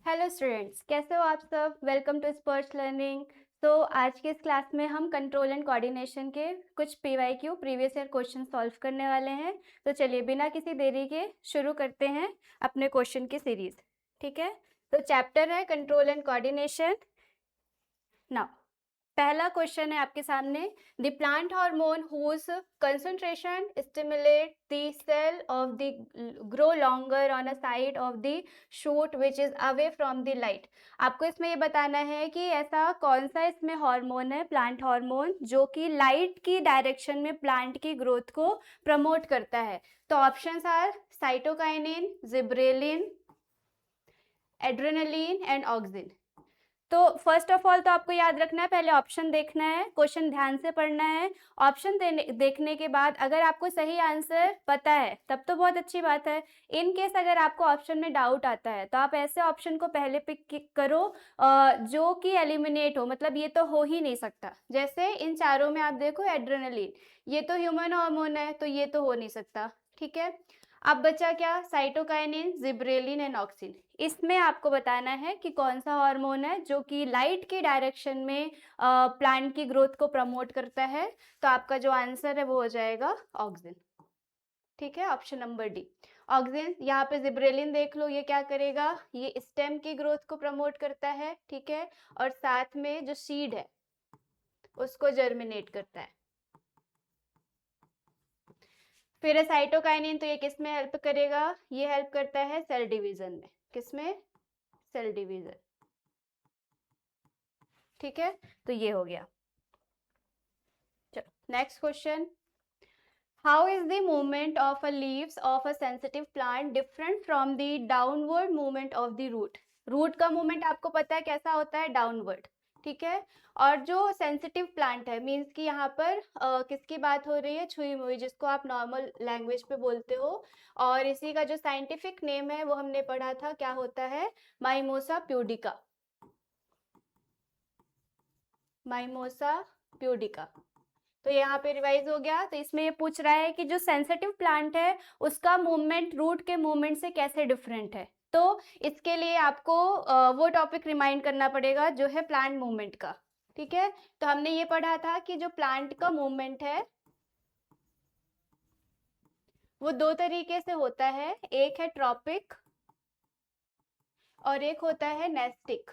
Hello students, कैसे हो आप सब। वेलकम टू स्पर्श लर्निंग। तो आज के इस क्लास में हम कंट्रोल एंड कोऑर्डिनेशन के कुछ PYQ previous year question solve करने वाले हैं। तो चलिए बिना किसी देरी के शुरू करते हैं अपने क्वेश्चन की सीरीज। ठीक है, तो चैप्टर है कंट्रोल एंड कोऑर्डिनेशन। नाउ पहला क्वेश्चन है आपके सामने। The plant hormone whose concentration stimulate the cell of the grow longer on a side of the shoot which is away from the light. आपको इसमें ये बताना है कि ऐसा कौन सा इसमें हार्मोन है, प्लांट हार्मोन, जो कि लाइट की डायरेक्शन में प्लांट की ग्रोथ को प्रमोट करता है। तो options are cytokinin, gibberellin, adrenaline and auxin. तो फर्स्ट ऑफ ऑल तो आपको याद रखना है, पहले ऑप्शन देखना है, क्वेश्चन ध्यान से पढ़ना है। ऑप्शन देखने के बाद अगर आपको सही आंसर पता है तब तो बहुत अच्छी बात है। इन केस अगर आपको ऑप्शन में डाउट आता है तो आप ऐसे ऑप्शन को पहले पिक करो जो कि एलिमिनेट हो, मतलब ये तो हो ही नहीं सकता। जैसे इन चारों में आप देखो एड्रेनलिन, ये तो ह्यूमन हार्मोन है तो ये तो हो नहीं सकता। ठीक है, अब बचा क्या, साइटोकाइनिन, जिब्रेलिन एंड ऑक्सिन। इसमें आपको बताना है कि कौन सा हार्मोन है जो कि लाइट की डायरेक्शन में प्लांट की ग्रोथ को प्रमोट करता है। तो आपका जो आंसर है वो हो जाएगा ऑक्सिन। ठीक है, ऑप्शन नंबर डी ऑक्सिन। यहाँ पे जिब्रेलिन देख लो, ये क्या करेगा, ये स्टेम की ग्रोथ को प्रमोट करता है। ठीक है, और साथ में जो सीड है उसको जर्मिनेट करता है। फिर साइटोकाइनिन, तो ये किस में हेल्प करेगा, ये हेल्प करता है सेल डिवीजन में। किसमें, सेल डिवीजन। ठीक है, तो ये हो गया। चलो next question. How is the movement of a leaves of a sensitive plant different from the downward movement of the root. Root का मूवमेंट आपको पता है कैसा होता है, डाउनवर्ड। ठीक है, और जो सेंसिटिव प्लांट है मीन्स कि यहाँ पर किसकी बात हो रही है, छुई मुई, जिसको आप नॉर्मल लैंग्वेज पे बोलते हो। और इसी का जो साइंटिफिक नेम है वो हमने पढ़ा था, क्या होता है, माइमोसा प्यूडिका। Mimosa pudica. तो यहाँ पे रिवाइज हो गया। तो इसमें ये पूछ रहा है कि जो सेंसिटिव प्लांट है उसका मूवमेंट रूट के मूवमेंट से कैसे डिफरेंट है। तो इसके लिए आपको वो टॉपिक रिमाइंड करना पड़ेगा जो है प्लांट मूवमेंट का। ठीक है, तो हमने ये पढ़ा था कि जो प्लांट का मूवमेंट है वो दो तरीके से होता है, एक है ट्रॉपिक और एक होता है नेस्टिक।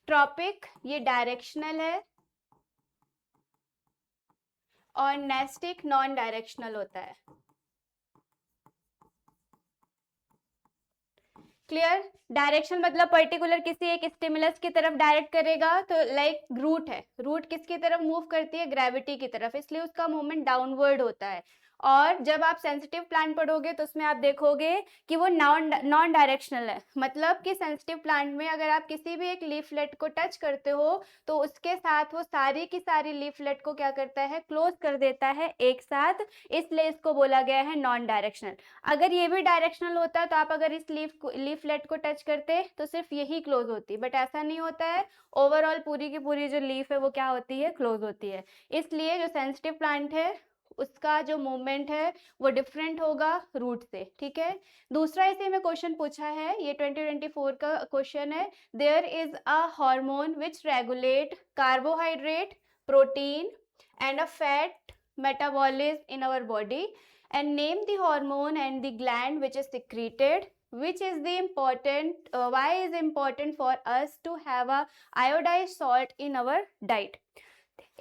ट्रॉपिक ये डायरेक्शनल है और नेस्टिक नॉन डायरेक्शनल होता है। क्लियर, डायरेक्शन मतलब पर्टिकुलर किसी एक स्टिमुलस की तरफ डायरेक्ट करेगा। तो लाइक रूट है, रूट किसकी तरफ मूव करती है, ग्रेविटी की तरफ, इसलिए उसका मूवमेंट डाउनवर्ड होता है। और जब आप सेंसिटिव प्लांट पढ़ोगे तो उसमें आप देखोगे कि वो नॉन डायरेक्शनल है। मतलब कि सेंसिटिव प्लांट में अगर आप किसी भी एक लीफलेट को टच करते हो तो उसके साथ वो सारी की सारी लीफलेट को क्या करता है, क्लोज कर देता है एक साथ, इसलिए इसको बोला गया है नॉन डायरेक्शनल। अगर ये भी डायरेक्शनल होता तो आप अगर इस लीफलेट को टच करते तो सिर्फ यही क्लोज होती, बट ऐसा नहीं होता है। ओवरऑल पूरी की पूरी जो लीफ है वो क्या होती है, क्लोज होती है। इसलिए जो सेंसिटिव प्लांट है उसका जो मूवमेंट है वो डिफरेंट होगा रूट से। ठीक है, दूसरा इसे में क्वेश्चन पूछा है, ये 2024 का क्वेश्चन है। There is a hormone which regulate carbohydrate, protein and a fat metabolism in our body, and name the hormone and the gland which is secreted, which is the important why is important for us to have a iodized salt in our diet।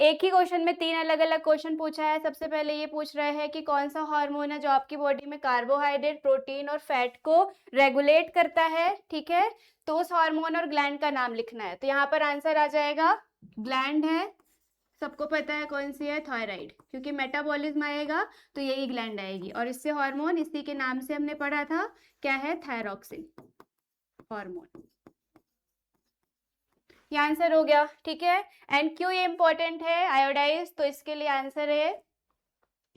एक ही question में तीन अलग अलग question पूछा है। सबसे पहले ये पूछ रहा है कि कौन सा हार्मोन है जो आपकी बॉडी में कार्बोहाइड्रेट, प्रोटीन और फैट को रेगुलेट करता है। ठीक है, तो उस हार्मोन और ग्लैंड का नाम लिखना है। तो यहाँ पर आंसर आ जाएगा, ग्लैंड है, सबको पता है कौन सी है, थायराइड, क्योंकि मेटाबॉलिज्म आएगा तो यही ग्लैंड आएगी। और इससे हार्मोन इसी के नाम से हमने पढ़ा था, क्या है, थायरॉक्सिन हार्मोन। ये आंसर हो गया। ठीक है, एंड क्यों ये इंपॉर्टेंट है आयोडाइज, तो इसके लिए आंसर है,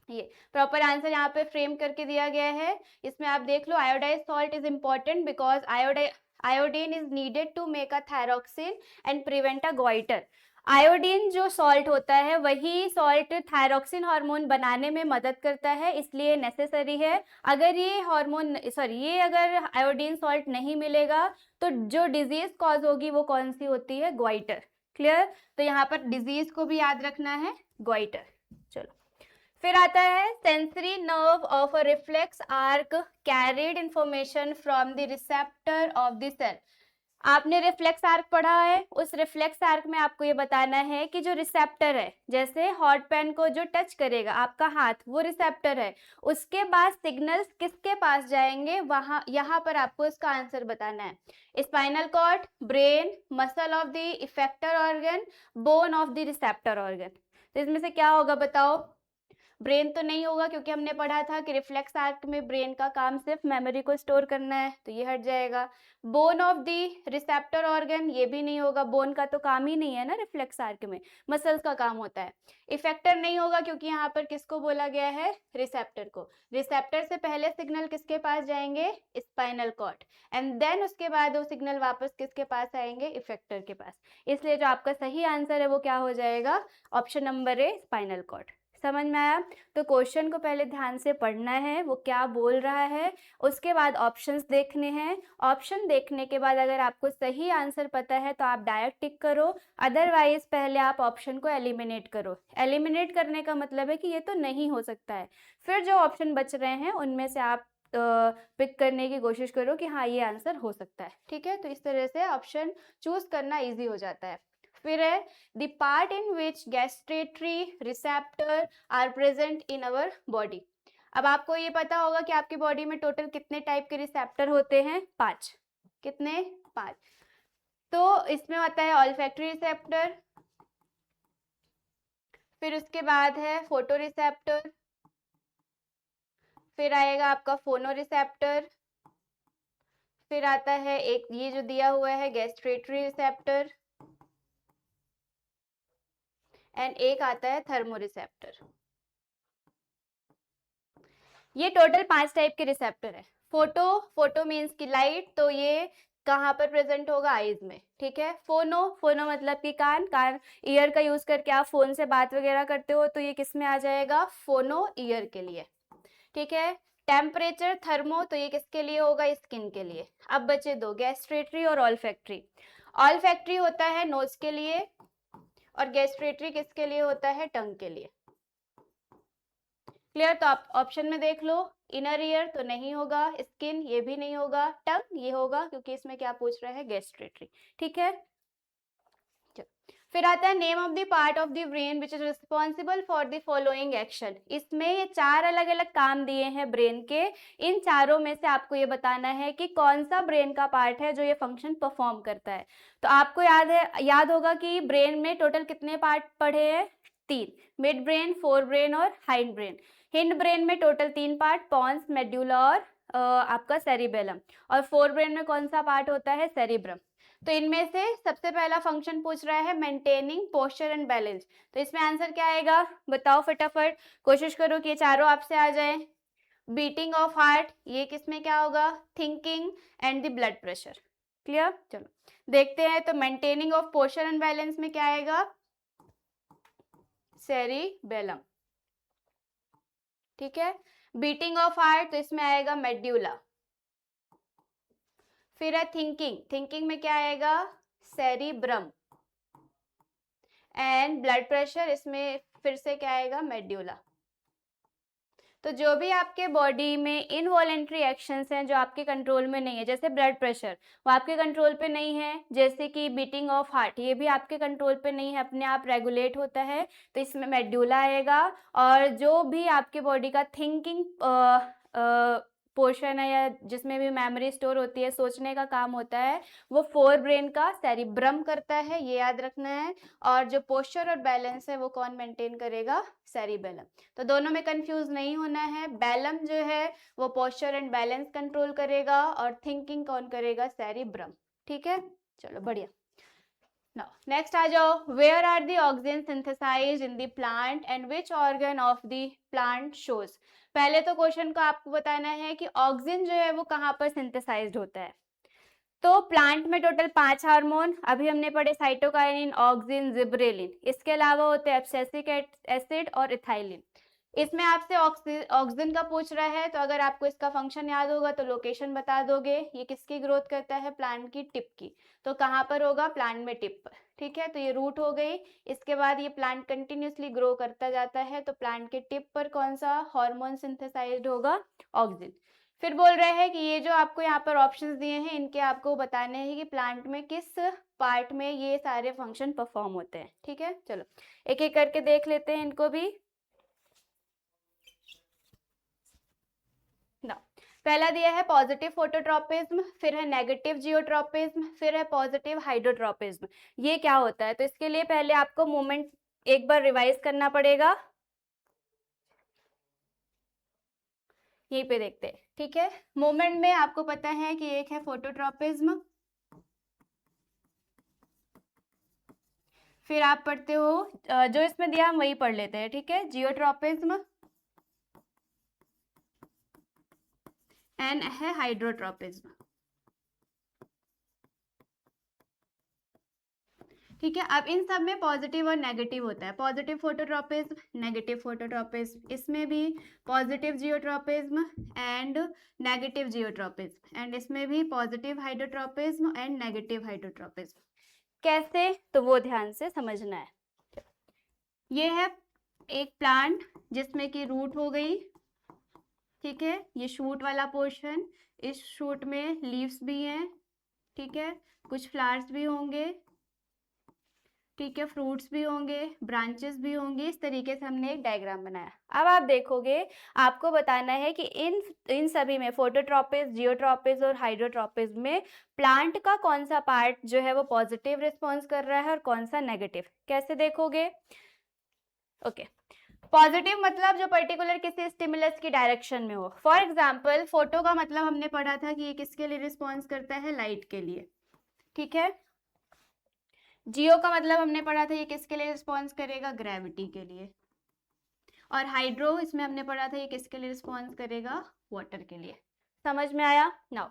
ये प्रॉपर आंसर यहाँ पे फ्रेम करके दिया गया है। इसमें आप देख लो, iodize salt is important because iodine is needed to make a thyroxine and prevent a goitre. Iodine जो सॉल्ट होता है वही सॉल्ट थायरोक्सिन हार्मोन बनाने में मदद करता है, इसलिए नेसेसरी है। अगर ये हार्मोन ये अगर आयोडीन सॉल्ट नहीं मिलेगा तो जो डिजीज कॉज होगी वो कौन सी होती है, ग्वाइटर। क्लियर? तो यहाँ पर डिजीज को भी याद रखना है, ग्वाइटर। चलो, फिर आता है sensory nerve of a reflex arc carried information from the receptor of the cell. आपने रिफ्लेक्स आर्क पढ़ा है, उस रिफ्लेक्स आर्क में आपको ये बताना है कि जो रिसेप्टर है, जैसे हॉट पेन को जो टच करेगा आपका हाथ, वो रिसेप्टर है, उसके बाद सिग्नल्स किसके पास जाएंगे, वहां यहाँ पर आपको इसका आंसर बताना है। Spinal cord, brain, muscle of the effector organ, bone of the receptor organ. तो इसमें से क्या होगा बताओ? ब्रेन तो नहीं होगा, क्योंकि हमने पढ़ा था कि रिफ्लेक्स आर्क में ब्रेन का काम सिर्फ मेमोरी को स्टोर करना है, तो ये हट जाएगा। Bone of the receptor organ, ये भी नहीं होगा, बोन का तो काम ही नहीं है ना रिफ्लेक्स आर्क में, मसल्स का काम होता है। इफेक्टर नहीं होगा, क्योंकि यहाँ पर किसको बोला गया है, रिसेप्टर को। रिसेप्टर से पहले सिग्नल किसके पास जाएंगे, स्पाइनल कॉर्ड, एंड देन उसके बाद वो सिग्नल वापस किसके पास आएंगे, इफेक्टर के पास। इसलिए जो आपका सही आंसर है वो क्या हो जाएगा, option number A, spinal cord. समझ में आया? तो क्वेश्चन को पहले ध्यान से पढ़ना है, वो क्या बोल रहा है, उसके बाद ऑप्शंस देखने हैं। ऑप्शन देखने के बाद अगर आपको सही आंसर पता है तो आप डायरेक्ट टिक करो, अदरवाइज पहले आप ऑप्शन को एलिमिनेट करो। एलिमिनेट करने का मतलब है कि ये तो नहीं हो सकता है, फिर जो ऑप्शन बच रहे हैं उनमें से आप पिक करने की कोशिश करो कि हाँ ये आंसर हो सकता है। ठीक है, तो इस तरह से ऑप्शन चूज करना इजी हो जाता है। फिर है the part in which gustatory receptor are present in our body. अब आपको ये पता होगा कि आपकी बॉडी में टोटल कितने टाइप के रिसेप्टर होते हैं, 5। कितने? 5। तो इसमें आता है ऑल्फैक्टरी रिसेप्टर, फिर उसके बाद है फोटो रिसेप्टर, फिर आएगा आपका फोनो रिसेप्टर, फिर आता है एक ये जो दिया हुआ है गैस्ट्रेटरी रिसेप्टर, एंड एक आता है थर्मो रिसेप्टर। ये टोटल 5 टाइप के रिसेप्टर है। फोटो मीन्स की लाइट, तो ये कहाँ पर प्रेजेंट होगा, आईज में। ठीक है। फोनो मतलब कि कान ईयर का यूज करके आप फोन से बात वगैरह करते हो, तो ये किस में आ जाएगा, फोनो ईयर के लिए। ठीक है। टेम्परेचर, थर्मो, तो ये किसके लिए होगा, स्किन के लिए। अब बचे 2, गैस्ट्रेटरी और ऑल्फैक्टरी। ऑल्फैक्टरी होता है नोज के लिए, और गैस्ट्रेटरी किसके लिए होता है, टंग के लिए। क्लियर? तो आप ऑप्शन में देख लो, इनर ईयर तो नहीं होगा, स्किन ये भी नहीं होगा, टंग ये होगा, क्योंकि इसमें क्या पूछ रहा है, गैस्ट्रेटरी। ठीक है। फिर आता है name of the part of the brain which is responsible for the following action. इसमें ये 4 अलग अलग काम दिए हैं ब्रेन के, इन चारों में से आपको ये बताना है कि कौन सा ब्रेन का पार्ट है जो ये फंक्शन परफॉर्म करता है। तो आपको याद होगा कि ब्रेन में टोटल कितने पार्ट पढ़े हैं, 3, मिड ब्रेन, फोर ब्रेन और हाइंड ब्रेन। हिंड ब्रेन में टोटल 3 पार्ट, पॉन्स, मेड्यूला और आपका सेरिबेलम, और फोर ब्रेन में कौन सा पार्ट होता है, सेरिब्रम। तो इनमें से सबसे पहला फंक्शन पूछ रहा है मेंटेनिंग पोस्चर एंड बैलेंस, तो इसमें आंसर क्या आएगा, बताओ फटाफट, कोशिश करो कि ये चारों आपसे आ जाए। बीटिंग ऑफ हार्ट, ये किसमें क्या होगा, thinking and the blood pressure. Clear? चलो देखते हैं। तो maintaining of posture and balance में क्या आएगा, सेरिबेलम। ठीक है। बीटिंग ऑफ हार्ट, तो इसमें आएगा मेड्यूला। फिर है थिंकिंग में क्या आएगा, सेरिब्रम। एंड ब्लड प्रेशर, इसमें फिर से क्या आएगा, मेड्यूला। तो जो भी आपके बॉडी में इनवॉलेंट्री एक्शंस हैं जो आपके कंट्रोल में नहीं है, जैसे ब्लड प्रेशर वो आपके कंट्रोल पे नहीं है, जैसे कि बीटिंग ऑफ हार्ट ये भी आपके कंट्रोल पे नहीं है, अपने आप रेगुलेट होता है, तो इसमें मेड्यूला आएगा। और जो भी आपके बॉडी का थिंकिंग पोर्शन है, या जिसमें भी मेमोरी स्टोर होती है, सोचने का काम होता है, वो फोर ब्रेन का सेरिब्रम करता है, ये याद रखना है। और जो पोस्चर और बैलेंस है वो कौन मेंटेन करेगा, सेरिबेलम। तो दोनों में कंफ्यूज नहीं होना है, बैलम जो है वो पोस्चर एंड बैलेंस कंट्रोल करेगा, और थिंकिंग कौन करेगा, सेरिब्रम। ठीक है, चलो बढ़िया। Now, next आ जाओ, where are the oxygen synthesized in the plant and which organ of the plant shows। पहले तो क्वेश्चन को आपको बताना है कि ऑक्सीजन जो है वो कहाँ पर सिंथेसाइज्ड होता है। तो प्लांट में टोटल 5 हार्मोन अभी हमने पढ़े, साइटोकाइनिन, ऑक्सिन, जिब्रेलिन। इसके अलावा होते हैं एब्सिसिक एसिड और इथाइलिन। इसमें आपसे ऑक्सिन का पूछ रहा है, तो अगर आपको इसका फंक्शन याद होगा तो लोकेशन बता दोगे। ये किसकी ग्रोथ करता है? प्लांट की टिप की। तो कहाँ पर होगा? प्लांट में टिप पर। ठीक है, तो ये रूट हो गई। इसके बाद ये प्लांट कंटिन्यूसली ग्रो करता जाता है, तो प्लांट के टिप पर कौन सा हार्मोन सिंथेसाइज्ड होगा? ऑक्सिन। फिर बोल रहे हैं कि ये जो आपको यहाँ पर ऑप्शंस दिए हैं, इनके आपको बताने हैं कि प्लांट में किस पार्ट में ये सारे फंक्शन परफॉर्म होते हैं। ठीक है, चलो एक एक करके देख लेते हैं इनको भी ना। पहला दिया है पॉजिटिव फोटोट्रोपिज्म, फिर है नेगेटिव जियोट्रोपिज्म, फिर है पॉजिटिव हाइड्रोट्रोपिज्म। ये क्या होता है? तो इसके लिए पहले आपको मूवमेंट एक बार रिवाइज करना पड़ेगा। यहीं पे देखते हैं। ठीक है, मूवमेंट में आपको पता है कि एक है फोटोट्रोपिज्म, फिर आप पढ़ते हो जो इसमें दिया हम वही पढ़ लेते हैं। ठीक है, जियोट्रोपिज्म एंड है हाइड्रोट्रोपिज्म। ठीक है, अब इन सब में पॉजिटिव और नेगेटिव होता है। पॉजिटिव फोटोट्रोपिज्म, नेगेटिव फोटोट्रोपिज्म, इसमें भी positive geotropism and negative geotropism, and इसमें भी positive hydrotropism and negative hydrotropism. कैसे? तो वो ध्यान से समझना है। ये है एक प्लांट जिसमें कि रूट हो गई। ठीक है, ये शूट वाला पोर्शन, इस शूट में लीव्स भी हैं। ठीक है, कुछ फ्लावर्स भी होंगे। ठीक है, फ्रूट्स भी होंगे, ब्रांचेस भी होंगी। इस तरीके से हमने एक डायग्राम बनाया। अब आप देखोगे, आपको बताना है कि इन सभी में फोटोट्रोपिस, जियोट्रोपिस और हाइड्रोट्रोपिस में प्लांट का कौन सा पार्ट जो है वो पॉजिटिव रिस्पॉन्स कर रहा है और कौन सा नेगेटिव। कैसे देखोगे? ओके, पॉजिटिव मतलब जो पर्टिकुलर किसी स्टिमुलस की डायरेक्शन में हो। फॉर एग्जाम्पल फोटो का मतलब हमने पढ़ा था कि ये किसके लिए रिस्पॉन्स करता है? लाइट के लिए। ठीक है, जियो का मतलब हमने पढ़ा था ये किसके लिए रिस्पॉन्स करेगा? ग्रेविटी के लिए। और हाइड्रो इसमें हमने पढ़ा था ये किसके लिए रिस्पॉन्स करेगा? वाटर के लिए। समझ में आया? नाउ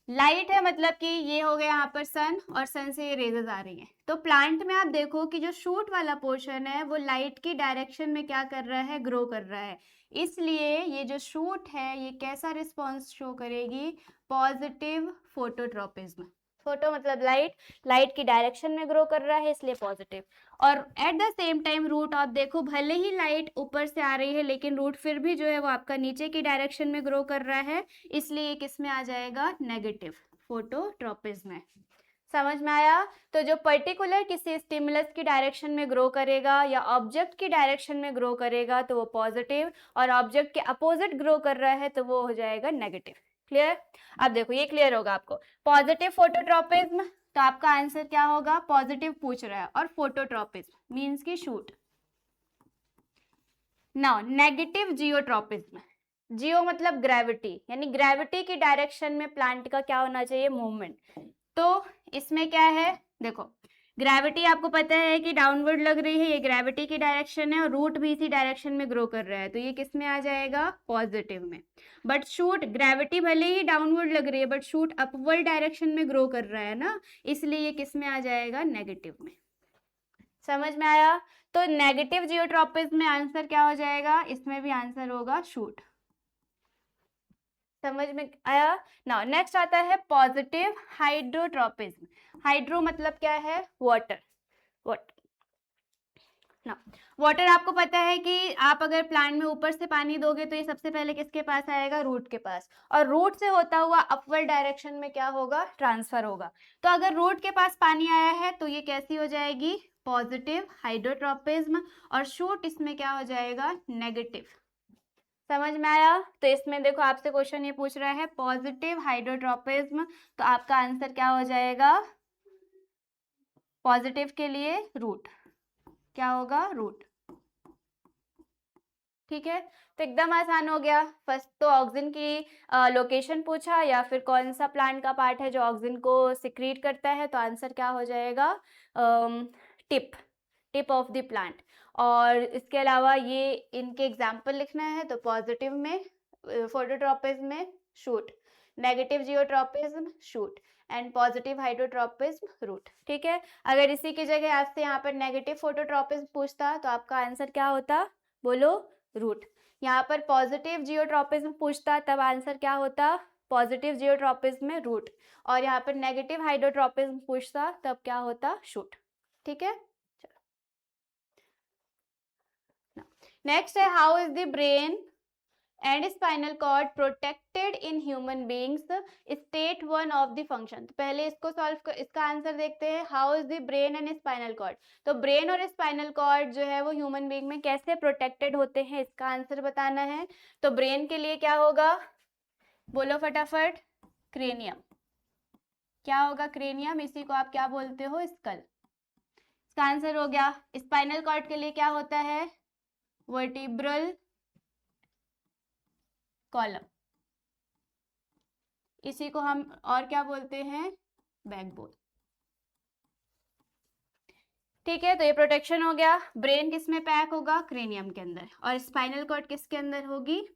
लाइट है मतलब कि ये हो गया यहाँ पर सन, और सन से ये रेजेस आ रही हैं। तो प्लांट में आप देखो कि जो शूट वाला पोर्शन है वो लाइट की डायरेक्शन में क्या कर रहा है? ग्रो कर रहा है। इसलिए ये जो शूट है ये कैसा रिस्पॉन्स शो करेगी? Positive phototropism. फोटो मतलब लाइट, लाइट की डायरेक्शन में ग्रो कर रहा है इसलिए पॉजिटिव। और at the same time root आप देखो, भले ही लाइट ऊपर से आ रही है लेकिन रूट फिर भी जो है वो आपका नीचे की डायरेक्शन में ग्रो कर रहा है, इसलिए किस में आ जाएगा? नेगेटिव फोटोट्रोपिज्म में। समझ में आया? तो जो पर्टिकुलर किसी स्टिमुलस की डायरेक्शन में ग्रो करेगा या ऑब्जेक्ट की डायरेक्शन में ग्रो करेगा तो वो पॉजिटिव, और ऑब्जेक्ट के अपोजिट ग्रो कर रहा है तो वो हो जाएगा नेगेटिव। क्लियर? अब देखो ये क्लियर होगा आपको। पॉजिटिव फोटोट्रोपिज्म, तो आपका आंसर क्या होगा? पॉजिटिव पूछ रहा है, और फोटोट्रोपिज्म मींस की शूट। नाउ नेगेटिव जियोट्रोपिज्म, जियो मतलब ग्रेविटी, यानी ग्रेविटी की डायरेक्शन में प्लांट का क्या होना चाहिए? मूवमेंट। तो इसमें क्या है? देखो ग्रेविटी आपको पता है कि डाउनवर्ड लग रही है, ये ग्रेविटी की डायरेक्शन है, और रूट भी इसी डायरेक्शन में ग्रो कर रहा है, तो ये किस में आ जाएगा? पॉजिटिव में। बट शूट, ग्रेविटी भले ही डाउनवर्ड लग रही है बट शूट अपवर्ड डायरेक्शन में ग्रो कर रहा है ना, इसलिए ये किस में आ जाएगा? नेगेटिव में। समझ में आया? तो नेगेटिव जियोट्रोपिज्म में आंसर क्या हो जाएगा? इसमें भी आंसर होगा शूट। समझ में आया? नाउ नेक्स्ट आता है पॉजिटिव हाइड्रोट्रोपिज्म। हाइड्रो मतलब क्या है? वाटर। वाटर ना, वाटर आपको पता है कि आप अगर प्लांट में ऊपर से पानी दोगे तो ये सबसे पहले किसके पास आएगा? रूट के पास, और रूट से होता हुआ अपवर्ड डायरेक्शन में क्या होगा? ट्रांसफर होगा। तो अगर रूट के पास पानी आया है तो ये कैसी हो जाएगी? पॉजिटिव हाइड्रोट्रोपिज्म, और शूट इसमें क्या हो जाएगा? नेगेटिव। समझ में आया? तो इसमें देखो आपसे क्वेश्चन ये पूछ रहा है पॉजिटिव हाइड्रोट्रोपिज्म, तो आपका आंसर क्या हो जाएगा? पॉजिटिव के लिए रूट। क्या होगा? रूट। ठीक है, तो एकदम आसान हो गया। फर्स्ट तो ऑक्सिन की लोकेशन पूछा, या फिर कौन सा प्लांट का पार्ट है जो ऑक्सिन को सिक्रीट करता है, तो आंसर क्या हो जाएगा? Tip, tip of the plant. और इसके अलावा ये इनके एग्जाम्पल लिखना है, तो पॉजिटिव में फोटोट्रॉपिज्म में shoot, negative geotropism shoot and positive hydrotropism root. ठीक है, अगर इसी की जगह आपसे यहाँ पर नेगेटिव फोटोट्रॉपिज्म पूछता तो आपका आंसर क्या होता, बोलो रूट। यहाँ पर पॉजिटिव जियोट्रॉपिज्म पूछता तब आंसर क्या होता, पॉजिटिव जियोट्रॉपिज्म में रूट, और यहाँ पर नेगेटिव हाइड्रोट्रॉपिज्म पूछता तब क्या होता, शूट। ठीक है, नेक्स्ट है how is the brain and spinal cord protected in human beings, state one of the function. तो पहले इसको सॉल्व इसका आंसर देखते हैं, how is the brain and spinal cord. तो ब्रेन और स्पाइनल कॉर्ड जो है वो ह्यूमन बींग में कैसे प्रोटेक्टेड होते हैं, इसका आंसर बताना है। तो ब्रेन के लिए क्या होगा, बोलो फटाफट, क्रेनियम। क्या होगा, क्रेनियम, इसी को आप क्या बोलते हो, स्कल। इसका आंसर हो गया। स्पाइनल कॉर्ड के लिए क्या होता है, वर्टिब्रल कॉलम, इसी को हम और क्या बोलते हैं, बैकबोन। ठीक है, तो ये प्रोटेक्शन हो गया। ब्रेन किस में पैक होगा, क्रेनियम के अंदर, और स्पाइनल कॉर्ड किसके अंदर होगी,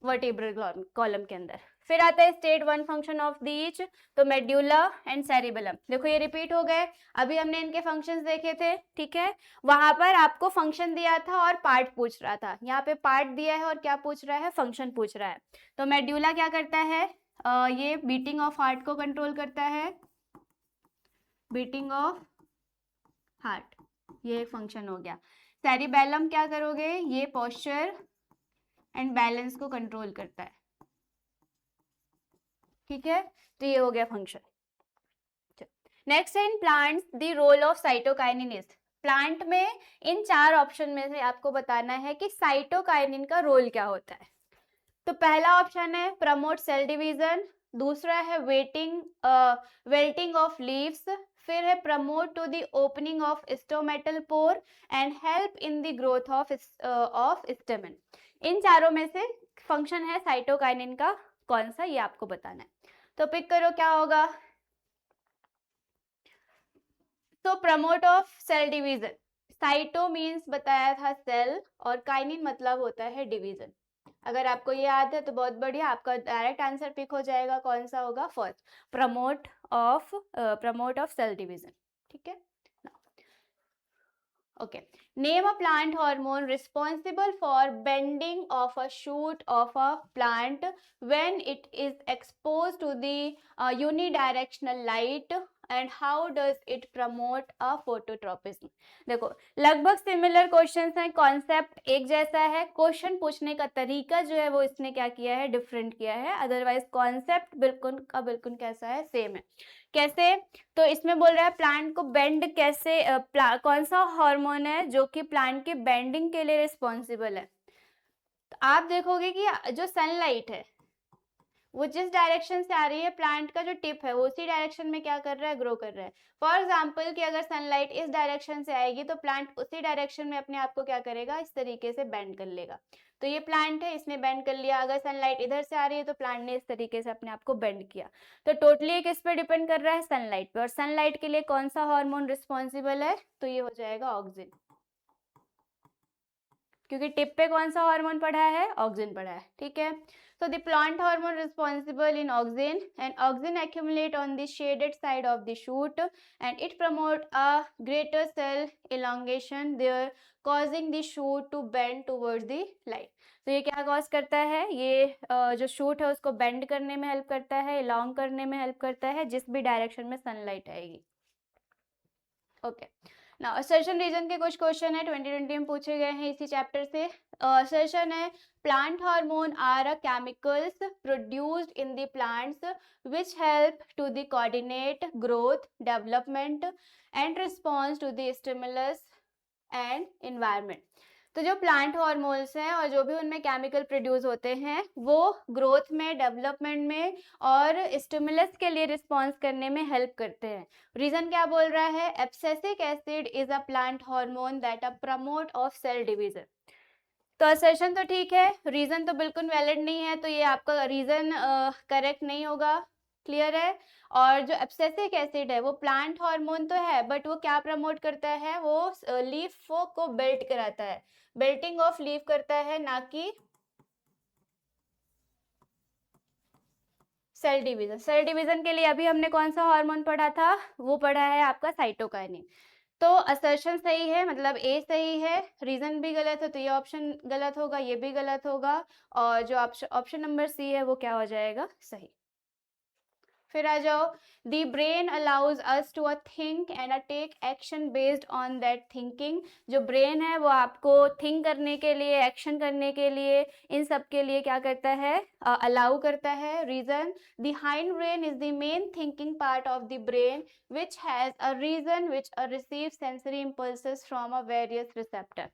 वर्टिब्रल कॉलम के अंदर। फिर आता है state one function of these, तो मेड्यूला एंड सेरिबेलम। देखो ये रिपीट हो गए, अभी हमने इनके फंक्शंस देखे थे। ठीक है, वहां पर आपको फंक्शन दिया था और पार्ट पूछ रहा था, यहाँ पे पार्ट दिया है और क्या पूछ रहा है, फंक्शन पूछ रहा है। तो मेड्यूला क्या करता है, ये बीटिंग ऑफ हार्ट को कंट्रोल करता है, बीटिंग ऑफ हार्ट, ये एक फंक्शन हो गया। सेरिबेलम क्या करोगे, ये पोस्चर एंड बैलेंस को कंट्रोल करता है। ठीक है, तो ये हो गया फंक्शन। नेक्स्ट है in plants the role of cytokinin is. Plant में इन चार ऑप्शन में से आपको बताना है कि साइटोकाइनिन का रोल क्या होता है। तो पहला ऑप्शन है प्रमोट सेल डिवीजन, दूसरा है वेल्टिंग ऑफ लीव्स, फिर है promote to the opening of stomatal pore and help in the growth of stamen. इन चारों में से फंक्शन है साइटोकाइनिन का कौन सा, ये आपको बताना है। तो पिक करो क्या होगा। तो promote of cell division, cyto means बताया था सेल, और काइनिन मतलब होता है डिवीजन। अगर आपको ये याद है तो बहुत बढ़िया, आपका डायरेक्ट आंसर पिक हो जाएगा। कौन सा होगा, first, promote of cell division. ठीक है, okay, name a plant hormone responsible for bending of a shoot of a plant when it is exposed to the unidirectional light and how does it promote a phototropism। देखो लगभग similar questions हैं, concept एक जैसा है, question पूछने का तरीका जो है वो इसने क्या किया है, डिफरेंट किया है, अदरवाइज कॉन्सेप्ट बिल्कुल का बिल्कुल कैसा है, सेम है। कैसे, तो इसमें बोल रहा है प्लांट को बेंड कैसे, कौन सा हार्मोन है जो कि प्लांट के बेंडिंग के लिए रिस्पॉन्सिबल है। तो आप देखोगे कि जो सनलाइट है वो जिस डायरेक्शन से आ रही है, प्लांट का जो टिप है वो उसी डायरेक्शन में क्या कर रहा है, ग्रो कर रहा है। फॉर एग्जाम्पल कि अगर सनलाइट इस डायरेक्शन से आएगी तो प्लांट उसी डायरेक्शन में अपने आप को क्या करेगा, इस तरीके से बेंड कर लेगा। तो ये प्लांट है, इसने बेंड कर लिया। अगर सनलाइट इधर से आ रही है तो प्लांट ने इस तरीके से अपने आप को बेंड किया। तो टोटली किस पे डिपेंड कर रहा है, सनलाइट पे। और सनलाइट के लिए कौन सा हार्मोन रिस्पॉन्सिबल है, तो ये हो जाएगा ऑक्सिन, क्योंकि टिप पे कौन सा हार्मोन पढ़ा है, ऑक्सिन पढ़ा है। ठीक है, so the plant hormone responsible in auxin, and auxin accumulate on the shaded side of the shoot and it promote a greater cell elongation there causing the shoot to bend towards the light। तो ये क्या cause करता है, ये जो shoot है उसको bend करने में हेल्प करता है, इलॉन्ग करने में हेल्प करता है जिस भी डायरेक्शन में सनलाइट आएगी। ओके, नाउ असर्शन रीजन के कुछ क्वेश्चन है 2020 में पूछे गए हैं इसी चैप्टर से। असर्शन है plant hormone are chemicals produced in the plants which help to the coordinate growth, development and response to the stimulus and environment। तो जो प्लांट हार्मोन्स हैं और जो भी उनमें केमिकल प्रोड्यूस होते हैं वो ग्रोथ में, डेवलपमेंट में और स्टिमुलस के लिए रिस्पॉन्स करने में हेल्प करते हैं। रीजन क्या बोल रहा है, abscisic acid is a plant hormone that a promote of cell division. तो असर्शन तो ठीक है, रीजन तो बिल्कुल वैलिड नहीं है, तो ये आपका रीजन करेक्ट नहीं होगा। क्लियर है। और जो एब्सिसिक एसिड है वो प्लांट हार्मोन तो है बट वो क्या प्रमोट करता है, वो लीफ को बेल्ट कराता है, बेल्टिंग ऑफ लीफ करता है, ना कि सेल डिवीजन के लिए अभी हमने कौन सा हार्मोन पढ़ा था, वो पढ़ा है आपका साइटोकाइनिन। तो असर्शन सही है, मतलब ए सही है, रीजन भी गलत है तो ये ऑप्शन गलत होगा, ये भी गलत होगा, और जो ऑप्शन नंबर सी है वो क्या हो जाएगा, सही। फिर आ जाओ, the brain allows us to think and take action based on that thinking. जो ब्रेन है वो आपको थिंक करने के लिए, एक्शन करने के लिए, इन सब के लिए क्या करता है, अलाउ करता है। Reason, the hind brain is the main thinking part of the brain which has a reason which receives sensory impulses from a various receptor।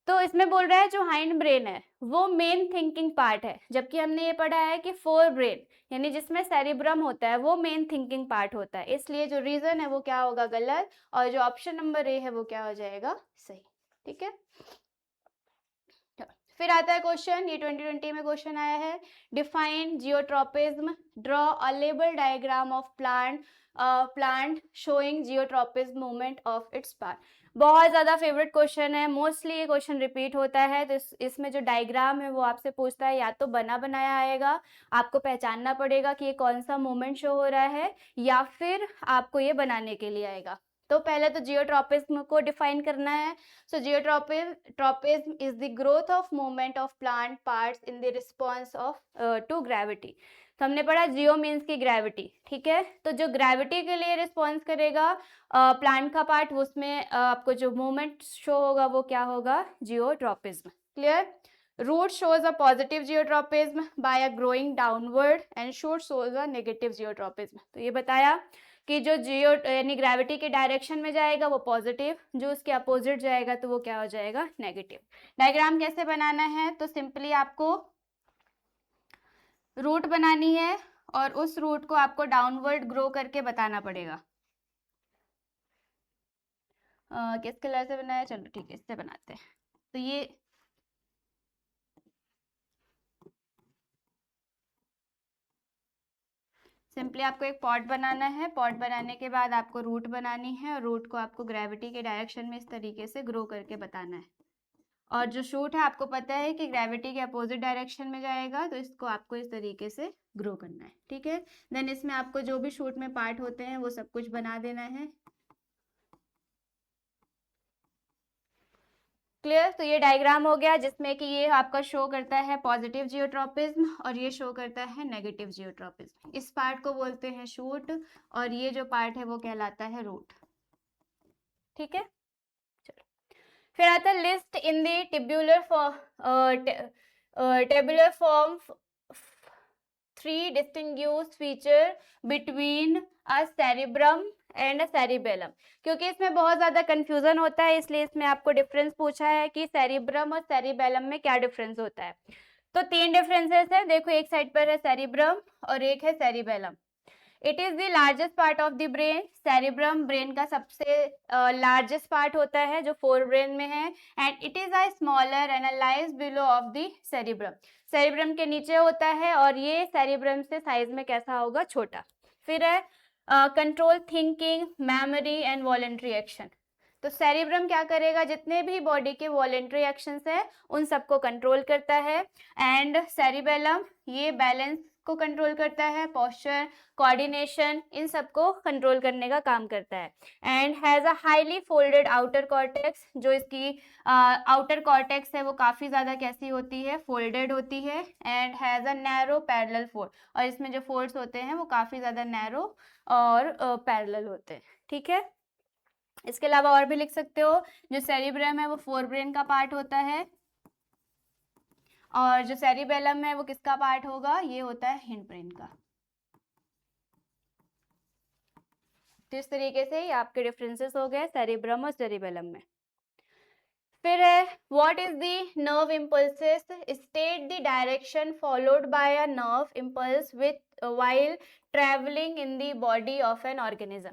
तो इसमें बोल रहा है जो हाइंड ब्रेन है वो मेन थिंकिंग पार्ट है, जबकि हमने ये पढ़ा है कि फोर ब्रेन यानी जिसमें सेरिब्रम होता है वो मेन थिंकिंग पार्ट होता है, इसलिए जो रीजन है वो क्या होगा, गलत, और जो ऑप्शन नंबर ए है वो क्या हो जाएगा, सही। ठीक है, फिर आता है क्वेश्चन, ये 2020 में क्वेश्चन आया है, define geotropism, draw a label diagram of plant showing geotropism movement of its part. बहुत ज़्यादा फेवरेट क्वेश्चन है, मोस्टली ये क्वेश्चन रिपीट होता है, तो इसमें जो डायग्राम है वो आपसे पूछता है, या तो बना बनाया आएगा, आपको पहचानना पड़ेगा कि ये कौन सा मूवमेंट शो हो रहा है, या फिर आपको ये बनाने के लिए आएगा। तो पहले तो जियोट्रोपिज्म को डिफाइन करना है। So geotropism is the growth of movement of plant parts in the response of to gravity। तो हमने पढ़ा जियो मीन्स की ग्रेविटी, ठीक है, तो जो ग्रेविटी के लिए रिस्पॉन्स करेगा प्लांट का पार्ट, उसमें आपको जो मूवमेंट शो होगा वो क्या होगा, geotropism. Clear? Root shows a positive geotropism by a growing downward and shoot shows a negative geotropism. तो ये बताया कि जो जियो यानी ग्रेविटी के डायरेक्शन में जाएगा वो पॉजिटिव, जो उसके अपोजिट जाएगा तो वो क्या हो जाएगा, नेगेटिव। डायग्राम कैसे बनाना है, तो सिंपली आपको रूट बनानी है और उस रूट को आपको डाउनवर्ड ग्रो करके बताना पड़ेगा। किस कलर से बनाया, चलो ठीक है इससे बनाते हैं। तो ये सिंपली आपको एक पॉट बनाना है, पॉट बनाने के बाद आपको रूट बनानी है और रूट को आपको ग्रेविटी के डायरेक्शन में इस तरीके से ग्रो करके बताना है। और जो शूट है आपको पता है कि ग्रेविटी के अपोजिट डायरेक्शन में जाएगा, तो इसको आपको इस तरीके से ग्रो करना है। ठीक है, देन इसमें आपको जो भी शूट में पार्ट होते हैं वो सब कुछ बना देना है। क्लियर? तो ये डायग्राम हो गया जिसमें कि ये आपका शो करता है पॉजिटिव जियोट्रोपिज्म और ये शो करता है नेगेटिव जियोट्रोपिज्म। इस पार्ट को बोलते हैं शूट और ये जो पार्ट है वो कहलाता है रूट। ठीक है, चलो फिर आता है list in the tabular form 3 distinguished feature between a cerebrum and cerebellum. क्योंकि इसमें बहुत ज्यादा कंफ्यूजन होता है इसलिए इसमें आपको डिफरेंस पूछा है कि सेरिब्रम और सेरिबेलम में क्या डिफरेंस होता है। तो 3 डिफरेंसेस है, देखो एक साइड पर है सेरिब्रम और एक है cerebellum. It is the largest part of the brain. Cerebrum brain का सबसे लार्जेस्ट पार्ट होता है जो फोर ब्रेन में है, and it is a smaller and lies below of the cerebrum. Cerebrum के नीचे होता है और ये सेरिब्रम से साइज में कैसा होगा, छोटा। फिर है control thinking, memory and voluntary action. तो सेरिब्रम क्या करेगा, जितने भी बॉडी के वॉलेंट्री एक्शंस है उन सबको कंट्रोल करता है, एंड सेरिबेलम ये बैलेंस को कंट्रोल करता है, पोस्चर, कोऑर्डिनेशन, इन सबको कंट्रोल करने का काम करता है। And has a highly folded outer cortex. जो इसकी आउटर कॉर्टेक्स है वो काफी ज्यादा कैसी होती है, फोल्डेड होती है। And has a narrow parallel four, और इसमें जो फोर्स होते हैं वो काफी ज्यादा नैरो और पैरेलल होते हैं। ठीक है, इसके अलावा और भी लिख सकते हो, जो सेरिब्रम है वो फोर ब्रेन का पार्ट होता है और जो सेरिबेलम है वो किसका पार्ट होगा, ये होता है हिंड ब्रेन का। तो इस तरीके से ये आपके डिफरेंसेस हो गए सेरिब्रम और सेरिबेलम में। फिर है what is the nerve impulses, state the direction followed by a nerve impulse with while travelling in the body of an organism.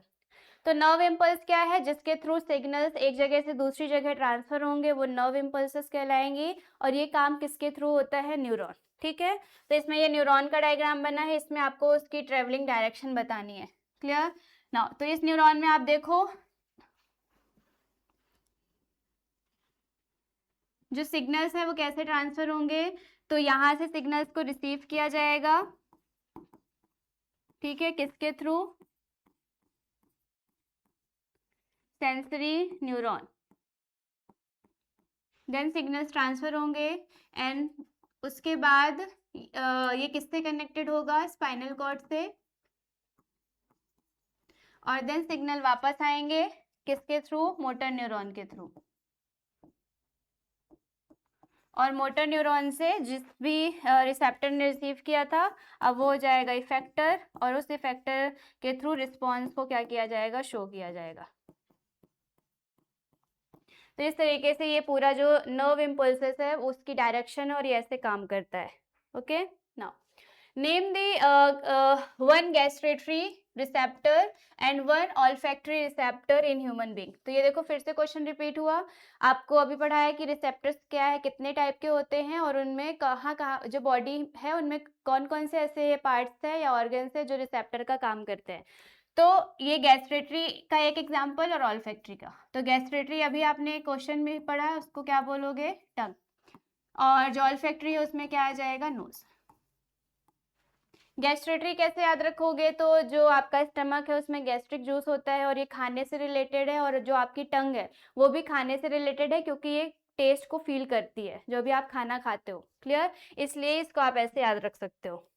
तो नर्व इम्पल्स क्या है, जिसके थ्रू सिग्नल्स एक जगह से दूसरी जगह ट्रांसफर होंगे वो नर्व इम्पल्सेस कहलाएंगी, और ये काम किसके थ्रू होता है, न्यूरॉन। ठीक है, तो इसमें ये न्यूरॉन का डायग्राम बना है, इसमें आपको उसकी ट्रेवलिंग डायरेक्शन बतानी है। क्लियर ना? तो इस न्यूरॉन में आप देखो जो सिग्नल्स है वो कैसे ट्रांसफर होंगे, तो यहाँ से सिग्नल्स को रिसीव किया जाएगा ठीक है, किसके through? Sensory neuron. Then signals transfer होंगे एंड उसके बाद ये किससे कनेक्टेड होगा? स्पाइनल कॉर्ड से। और देन सिग्नल वापस आएंगे किसके थ्रू? मोटर न्यूरॉन के थ्रू। और मोटर न्यूरॉन से जिस भी रिसेप्टर ने रिसीव किया था, अब वो हो जाएगा इफेक्टर, और उस इफेक्टर के थ्रू रिस्पॉन्स को क्या किया जाएगा? शो किया जाएगा। तो इस तरीके से ये पूरा जो नर्व इम्पल्सेस है उसकी डायरेक्शन और ये ऐसे काम करता है। Okay, now name the one gustatory receptor and one olfactory receptor in human being. तो ये देखो फिर से क्वेश्चन रिपीट हुआ। आपको अभी पढ़ा है कि रिसेप्टर्स क्या है, कितने टाइप के होते हैं, और उनमें कहाँ कहाँ जो बॉडी है उनमें कौन कौन से ऐसे पार्ट्स है या ऑर्गन्स है जो रिसेप्टर का काम करते हैं। तो ये गैस्ट्रेटरी का एक एग्जाम्पल और ऑल्फैक्टरी का। तो गैस्ट्रेटरी अभी आपने क्वेश्चन में पढ़ा है, उसको क्या बोलोगे? टंग। और जो ऑल्फैक्टरी है उसमें क्या आ जाएगा? नोज। गैस्ट्रेटरी कैसे याद रखोगे? तो जो आपका स्टमक है उसमें गैस्ट्रिक जूस होता है और ये खाने से रिलेटेड है, और जो आपकी टंग है वो भी खाने से रिलेटेड है क्योंकि ये टेस्ट को फील करती है जो भी आप खाना खाते हो। क्लियर? इसलिए इसको आप ऐसे याद रख सकते हो।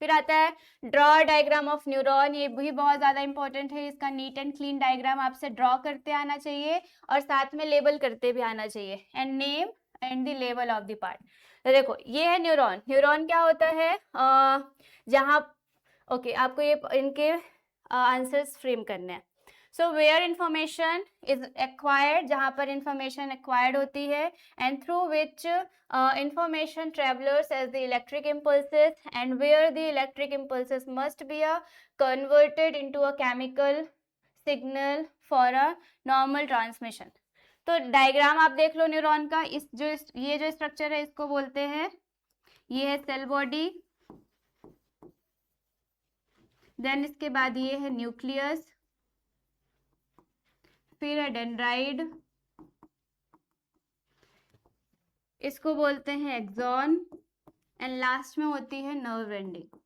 फिर आता है ड्रॉ डायग्राम ऑफ न्यूरॉन। ये भी बहुत ज्यादा इंपॉर्टेंट है। इसका नीट एंड क्लीन डायग्राम आपसे ड्रॉ करते आना चाहिए और साथ में लेबल करते भी आना चाहिए। And name and the level of the part. तो देखो ये है न्यूरॉन। न्यूरॉन क्या होता है? जहाँ ओके आपको ये इनके आंसर्स फ्रेम करने हैं। So where information is acquired, जहाँ पर इंफॉर्मेशन एक्वायर्ड होती है, and through which information travelers as the electric impulses, and where the electric impulses must be converted into a chemical signal for a normal transmission। तो diagram आप देख लो neuron का। ये जो स्ट्रक्चर है इसको बोलते हैं, ये है सेल बॉडी, देन इसके बाद ये है न्यूक्लियस, फिर है डेंड्राइड, इसको बोलते हैं एक्सॉन, एंड लास्ट में होती है नर्व एंडिंग।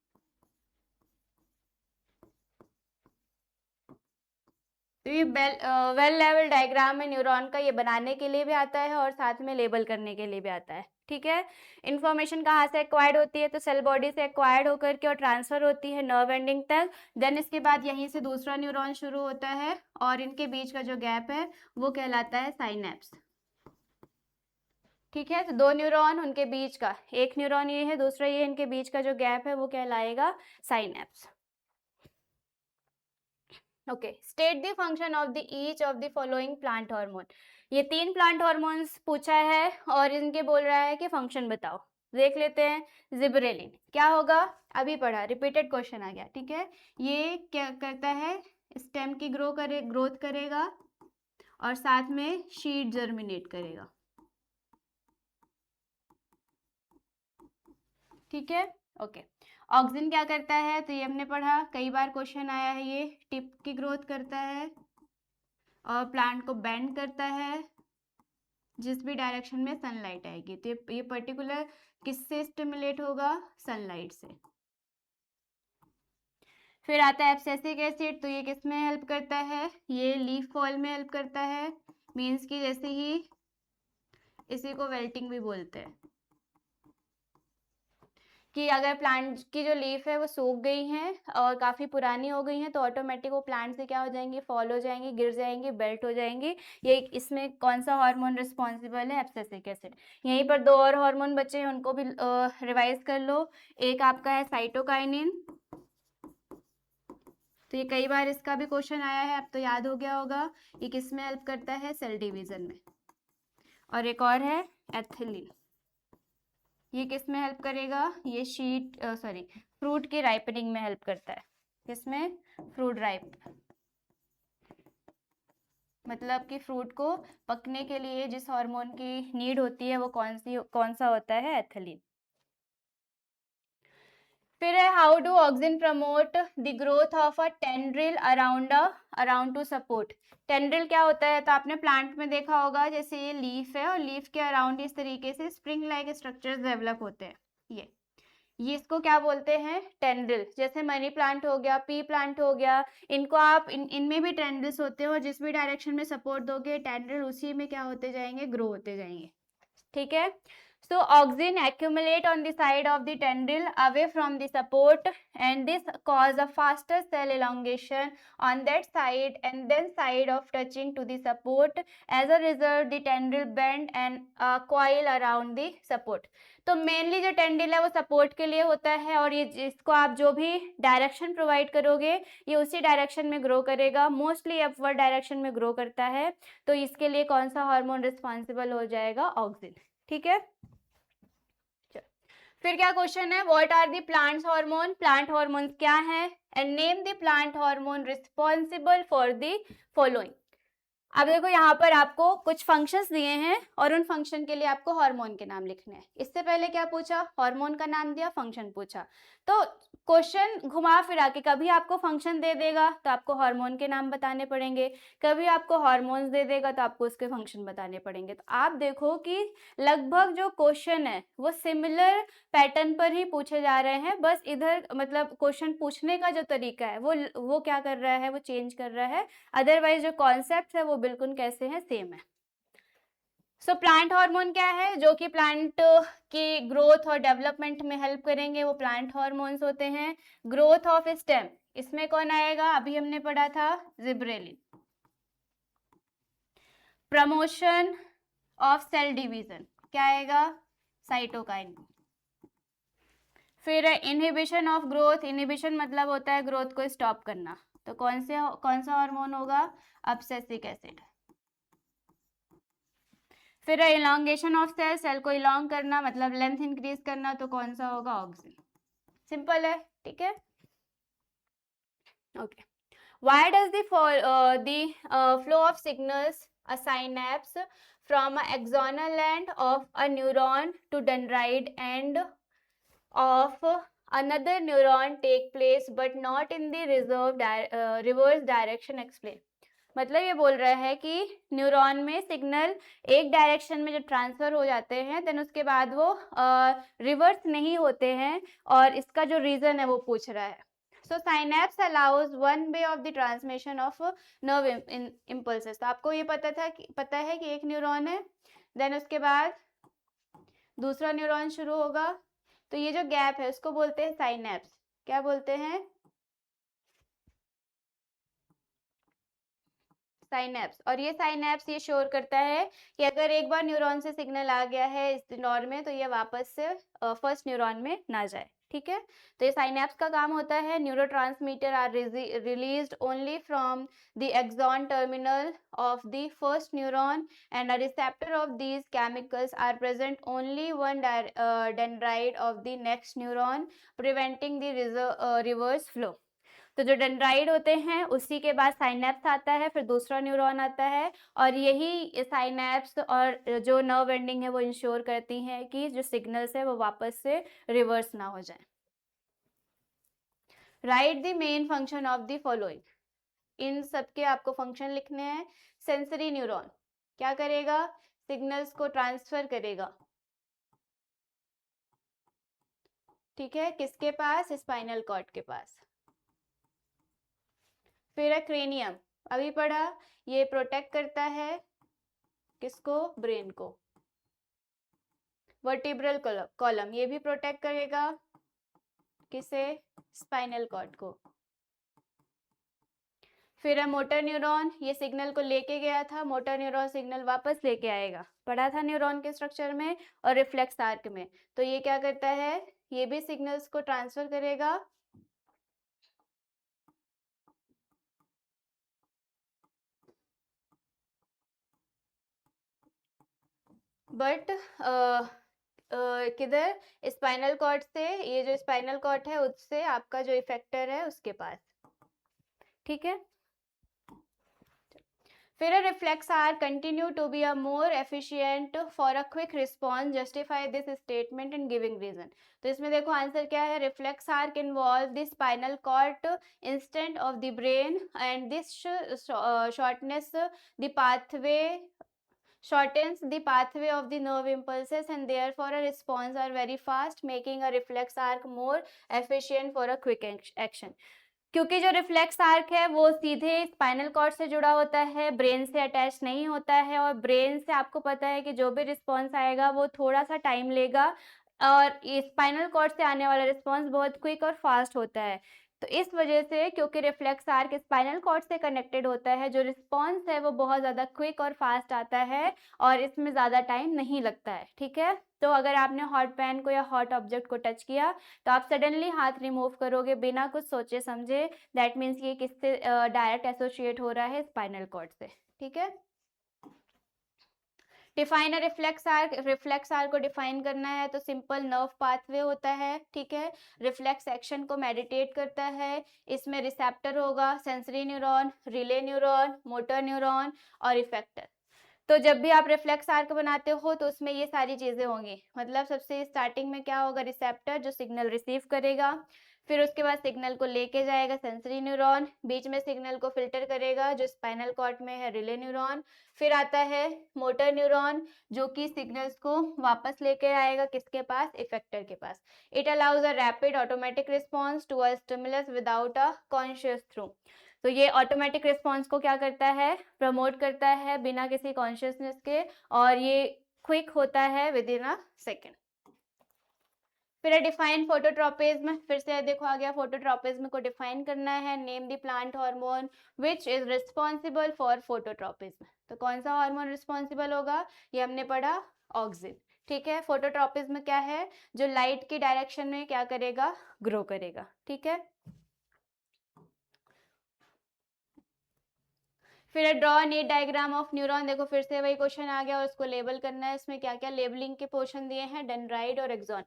तो ये वेल लेवल डायग्राम है न्यूरॉन का। ये बनाने के लिए भी आता है और साथ में लेबल करने के लिए भी आता है। ठीक है, इन्फॉर्मेशन कहाँ से एक्वायर्ड होती है? तो सेल बॉडी से एक्वायर्ड होकर के और ट्रांसफर होती है नर्व एंडिंग तक। देन इसके बाद यहीं से दूसरा न्यूरॉन शुरू होता है और इनके बीच का जो गैप है वो कहलाता है साइनेप्स। ठीक है, तो दो न्यूरॉन, उनके बीच का एक न्यूरॉन ये है, दूसरा ये, इनके बीच का जो गैप है वो कहलाएगा synapse. Okay, state the function of the each of the following plant hormone. ये 3 प्लांट हार्मोन्स पूछा है और इनके बोल रहा है कि फंक्शन बताओ। देख लेते हैं। जिबरेलिन क्या होगा? अभी पढ़ा, रिपीटेड क्वेश्चन आ गया। ठीक है, ये क्या करता है? स्टेम की ग्रोथ करेगा और साथ में शीट जर्मिनेट करेगा। ठीक है, ओके। ऑक्सिन क्या करता है? तो ये हमने पढ़ा, कई बार क्वेश्चन आया है। ये टिप की ग्रोथ करता है और प्लांट को बेंड करता है जिस भी डायरेक्शन में सनलाइट आएगी। तो ये पर्टिकुलर किससे स्टिमुलेट होगा? सनलाइट से। फिर आता है एब्सिसिक एसिड। तो ये किस में हेल्प करता है? ये लीफ फॉल में हेल्प करता है। मीन्स की जैसे ही इसी को वेल्टिंग भी बोलते हैं कि अगर प्लांट की जो लीफ है वो सूख गई हैं और काफ़ी पुरानी हो गई हैं तो ऑटोमेटिक वो प्लांट से क्या हो जाएंगी? फॉल हो जाएंगी, गिर जाएंगी, बेल्ट हो जाएंगी। ये इसमें कौन सा हार्मोन रिस्पॉन्सिबल है? Abscisic acid. यहीं पर 2 और हार्मोन बचे हैं, उनको भी रिवाइज कर लो। एक आपका है साइटोकाइनिन। तो ये कई बार इसका भी क्वेश्चन आया है, अब तो याद हो गया होगा। ये किस में हेल्प करता है? सेल डिवीजन में। और एक और है एथिलीन। ये किस में हेल्प करेगा? ये फ्रूट की राइपनिंग में हेल्प करता है। किसमें? फ्रूट राइप, मतलब कि फ्रूट को पकने के लिए जिस हार्मोन की नीड होती है वो कौन सा होता है? एथिलीन। फिर है how do auxin promote the growth of a tendril around two support. Tendril क्या होता है? तो आपने प्लांट में देखा होगा, जैसे ये लीफ है और लीफ के अराउंड इस तरीके से स्प्रिंग लाइक स्ट्रक्चर्स डेवलप होते हैं। ये ये इसको क्या बोलते हैं, टेंड्रिल। जैसे मनी प्लांट हो गया, पी प्लांट हो गया, इनको आप इनमें भी टेंड्रिल्स होते हैं और जिस भी डायरेक्शन में सपोर्ट दोगे टेंड्रिल उसी में क्या होते जाएंगे, ग्रो होते जाएंगे। ठीक है। So auxin accumulate on the side of the tendril away from the support and this cause a faster cell elongation on that side and then side of touching to the support. As a result the tendril bend and coil around the support. तो mainly जो tendril है वो support के लिए होता है और ये इसको आप जो भी डायरेक्शन प्रोवाइड करोगे ये उसी डायरेक्शन में ग्रो करेगा, मोस्टली अपवर्ड डायरेक्शन में ग्रो करता है। तो इसके लिए कौन सा हार्मोन रिस्पॉन्सिबल हो जाएगा, ऑक्सिन। ठीक है। फिर क्या क्वेश्चन है, what are the plants hormone, plant hormones क्या है, and name the plant hormone responsible for the following. अब देखो यहाँ पर आपको कुछ फंक्शंस दिए हैं और उन फंक्शन के लिए आपको हार्मोन के नाम लिखने हैं। इससे पहले क्या पूछा, हार्मोन का नाम दिया, फंक्शन पूछा। तो क्वेश्चन घुमा फिरा के कभी आपको फंक्शन दे देगा तो आपको हार्मोन के नाम बताने पड़ेंगे, कभी आपको हार्मोन्स दे देगा तो आपको उसके फंक्शन बताने पड़ेंगे। तो आप देखो कि लगभग जो क्वेश्चन है वो सिमिलर पैटर्न पर ही पूछे जा रहे हैं, बस इधर मतलब क्वेश्चन पूछने का जो तरीका है वो क्या कर रहा है, वो चेंज कर रहा है। अदरवाइज जो कॉन्सेप्ट है वो बिल्कुल कैसे हैं, सेम है। सो प्लांट हार्मोन क्या है, जो कि प्लांट की ग्रोथ और डेवलपमेंट में हेल्प करेंगे, वो प्लांट हार्मोन्स होते हैं। ग्रोथ ऑफ स्टेम, इसमें कौन आएगा, अभी हमने पढ़ा था gibberellin. Promotion of cell division क्या आएगा, साइटोकाइन। फिर इनहिबिशन ऑफ ग्रोथ, इनहिबिशन मतलब होता है ग्रोथ को स्टॉप करना, तो कौन सा हार्मोन होगा, अब्सेसिक एसिड। फिर इलांगेशन ऑफ सेल, सेल को इलांग करना मतलब लेंथ इंक्रीज करना, तो कौन सा होगा, ऑक्सिन। सिंपल है, ठीक है। Okay, why does the flow of signals a synapse from a axonal end of a neuron to dendrite end of another neuron take place but not in the reverse direction, explain। मतलब ये बोल रहा है कि neuron में signal एक direction में जो ट्रांसफर हो जाते हैं देन उसके बाद वो रिवर्स नहीं होते हैं और इसका जो रीजन है वो पूछ रहा है। So synapse allows one way of the transmission of nerve impulses. तो आपको ये पता है कि एक न्यूरॉन है देन उसके बाद दूसरा न्यूरॉन शुरू होगा, तो ये जो गैप है उसको बोलते हैं साइनेप्स। क्या बोलते हैं, साइनेप्स। और ये साइनेप्स ये शोर करता है कि अगर एक बार न्यूरॉन से सिग्नल आ गया है इस न्यूरॉन में तो ये वापस से फर्स्ट न्यूरॉन में ना जाए। ठीक है, तो ये साइनेप्स का काम होता है, neurotransmitter are released only from the axon terminal of the first neuron and a receptor of these chemicals are present only on dendrite of the next neuron preventing the reverse flow. तो जो dendrite होते हैं उसी के बाद synapse आता है, फिर दूसरा न्यूरॉन आता है और यही साइनेप्स और जो नर्व एंडिंग है वो इंश्योर करती हैं कि जो सिग्नल्स है वो वापस से रिवर्स ना हो जाए। Write the main function of the following, इन सबके आपको फंक्शन लिखने हैं। सेंसरी न्यूरॉन क्या करेगा, सिग्नल्स को ट्रांसफर करेगा। ठीक है, किसके पास, स्पाइनल कॉर्ड के पास। फिर है क्रेनियम, अभी पढ़ा, ये प्रोटेक्ट करता है किसको, ब्रेन को। वर्टिब्रल कॉलम ये भी प्रोटेक्ट करेगा किसे, स्पाइनल कॉर्ड को। फिर है मोटर न्यूरॉन, ये सिग्नल को लेके गया था, मोटर न्यूरॉन सिग्नल वापस लेके आएगा, पढ़ा था न्यूरॉन के स्ट्रक्चर में और रिफ्लेक्स आर्क में। तो ये क्या करता है, ये भी सिग्नल्स को ट्रांसफर करेगा। बट किधर, स्पाइनल कॉर्ड से, ये जो स्पाइनल कॉर्ड है उससे आपका जो इफेक्टर है उसके पास। ठीक है, फिर reflex are continue to be a more efficient for a quick response, justify this statement and giving reason. तो इसमें देखो आंसर क्या है, reflex arc involve the spinal cord instant of the brain and this shortness the pathway shortens the pathway of the nerve impulses and therefore a response are very fast, making a reflex arc more efficient for a quick action. क्योंकि जो reflex arc है वो सीधे spinal cord से जुड़ा होता है, brain से अटैच नहीं होता है, और ब्रेन से आपको पता है कि जो भी रिस्पॉन्स आएगा वो थोड़ा सा टाइम लेगा, और स्पाइनल कॉर्ड से आने वाला रिस्पॉन्स बहुत क्विक और फास्ट होता है। तो इस वजह से, क्योंकि रिफ्लेक्स आर्क स्पाइनल कॉर्ड से कनेक्टेड होता है, जो रिस्पॉन्स है वो बहुत ज़्यादा क्विक और फास्ट आता है और इसमें ज़्यादा टाइम नहीं लगता है। ठीक है, तो अगर आपने हॉट पेन को या हॉट ऑब्जेक्ट को टच किया तो आप सडनली हाथ रिमूव करोगे बिना कुछ सोचे समझे, दैट मीन्स ये किससे डायरेक्ट एसोसिएट हो रहा है, स्पाइनल कॉर्ड से। ठीक है, डिफाइन अ रिफ्लेक्स आर्क को डिफाइन करना है तो सिंपल नर्व पाथवे होता है। ठीक है, रिफ्लेक्स एक्शन को मेडिटेट करता है, इसमें रिसेप्टर होगा, sensory neuron, relay neuron, motor neuron और इफेक्टर। तो जब भी आप रिफ्लेक्स आर्क बनाते हो तो उसमें ये सारी चीजें होंगी। मतलब सबसे स्टार्टिंग में क्या होगा, रिसेप्टर जो सिग्नल रिसीव करेगा, फिर उसके बाद सिग्नल को लेके जाएगा सेंसरी न्यूरॉन, बीच में सिग्नल को फिल्टर करेगा जो स्पाइनल कॉर्ड में है रिले न्यूरॉन, फिर आता है मोटर न्यूरॉन जो कि सिग्नल्स को वापस लेके आएगा किसके पास, इफेक्टर के पास। It allows a rapid automatic response to a stimulus without a conscious through. तो ये ऑटोमेटिक रिस्पॉन्स को क्या करता है, प्रमोट करता है बिना किसी कॉन्शियसनेस के, और ये क्विक होता है विद इन अ सेकेंड। फिर डिफाइन फोटोट्रोपिज्म, फिर से देखो आ गया, फोटोट्रोपिज्म को डिफाइन करना है। Name the plant hormone which is responsible for phototropism. तो कौन सा हार्मोन रिस्पॉन्सिबल होगा, ये हमने पढ़ा, ऑक्सिन। ठीक है, फोटोट्रोपिज्म क्या है, जो लाइट की डायरेक्शन में क्या करेगा, ग्रो करेगा। ठीक है, फिर draw NEET diagram of neuron. देखो फिर से वही क्वेश्चन आ गया और उसको लेबल करना है। इसमें क्या क्या लेबलिंग के पोर्शन दिए हैं, डेंड्राइट और एक्सॉन।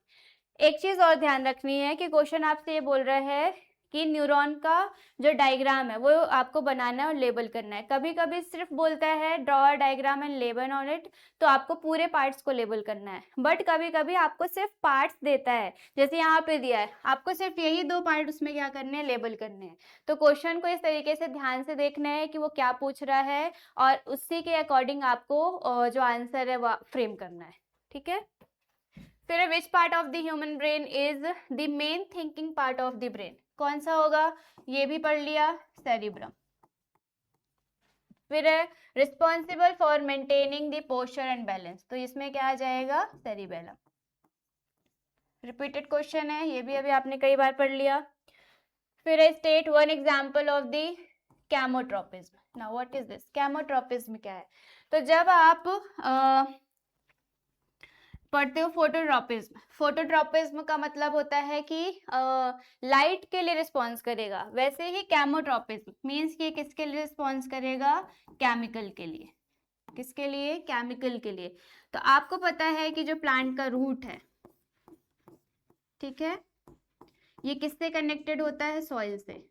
एक चीज और ध्यान रखनी है कि क्वेश्चन आपसे ये बोल रहा है कि न्यूरॉन का जो डायग्राम है वो आपको बनाना है और लेबल करना है। कभी कभी सिर्फ बोलता है draw diagram and label on it, तो आपको पूरे पार्ट्स को लेबल करना है। बट कभी कभी आपको सिर्फ पार्ट्स देता है, जैसे यहाँ पे दिया है, आपको सिर्फ यही 2 पार्ट उसमें क्या करने हैं, लेबल करने हैं। तो क्वेश्चन को इस तरीके से ध्यान से देखना है कि वो क्या पूछ रहा है और उसी के अकॉर्डिंग आपको जो आंसर है वो फ्रेम करना है। ठीक है, फिर which part of the human brain is the main thinking part of the brain, कौन सा होगा, ये भी पढ़ लिया, सेरिब्रम। फिर responsible for maintaining the posture and balance, तो इसमें क्या आ जाएगा, सेरिबेलम। रिपीटेड क्वेश्चन है, ये भी अभी आपने कई बार पढ़ लिया। फिर state one example of the chemotropism. Now what is this, chemotropism क्या है, तो जब आप पढ़ते हो फोटोट्रोपिज्म, फोटोट्रोपिज्म का मतलब होता है कि लाइट के लिए रिस्पॉन्स करेगा, वैसे ही कैमोट्रोपिज्म मीन्स कि किसके लिए रिस्पॉन्स करेगा, केमिकल के लिए। किसके लिए, केमिकल के लिए। तो आपको पता है कि जो प्लांट का रूट है, ठीक है, ये किससे कनेक्टेड होता है, सॉइल से।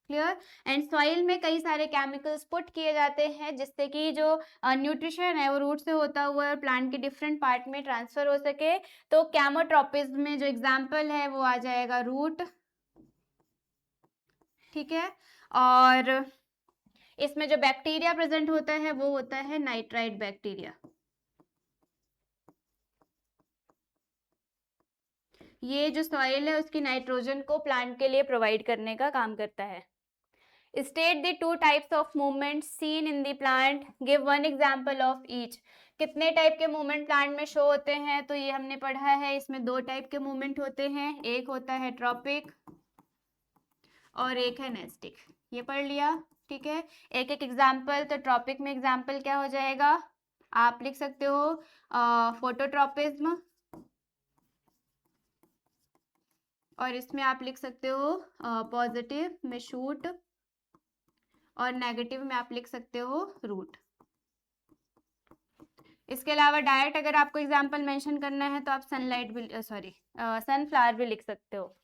क्लियर, एंड सॉइल में कई सारे केमिकल्स पुट किए जाते हैं जिससे कि जो न्यूट्रिशन है वो रूट से होता हुआ और प्लांट के डिफरेंट पार्ट में ट्रांसफर हो सके। तो कैमोट्रोपिज्म में जो एग्जांपल है वो आ जाएगा रूट। ठीक है, और इसमें जो बैक्टीरिया प्रेजेंट होता है वो होता है नाइट्राइट बैक्टीरिया। ये जो सॉइल है उसकी नाइट्रोजन को प्लांट के लिए प्रोवाइड करने का काम करता है। State the 2 types of movements seen in the plant. Give one example of each. कितने टाइप के मूवमेंट प्लांट में शो होते हैं, तो ये हमने पढ़ा है, इसमें 2 टाइप के मूवमेंट होते हैं, एक होता है ट्रॉपिक और एक है नेस्टिक। ये पढ़ लिया। ठीक है, एक एक एग्जाम्पल। तो ट्रॉपिक में एग्जाम्पल क्या हो जाएगा, आप लिख सकते हो फोटोट्रोपिज्म, और इसमें आप लिख सकते हो पॉजिटिव में शूट और नेगेटिव में आप लिख सकते हो रूट। इसके अलावा डायरेक्ट अगर आपको एग्जांपल मेंशन करना है तो आप सनलाइट भी सनफ्लावर भी लिख सकते हो।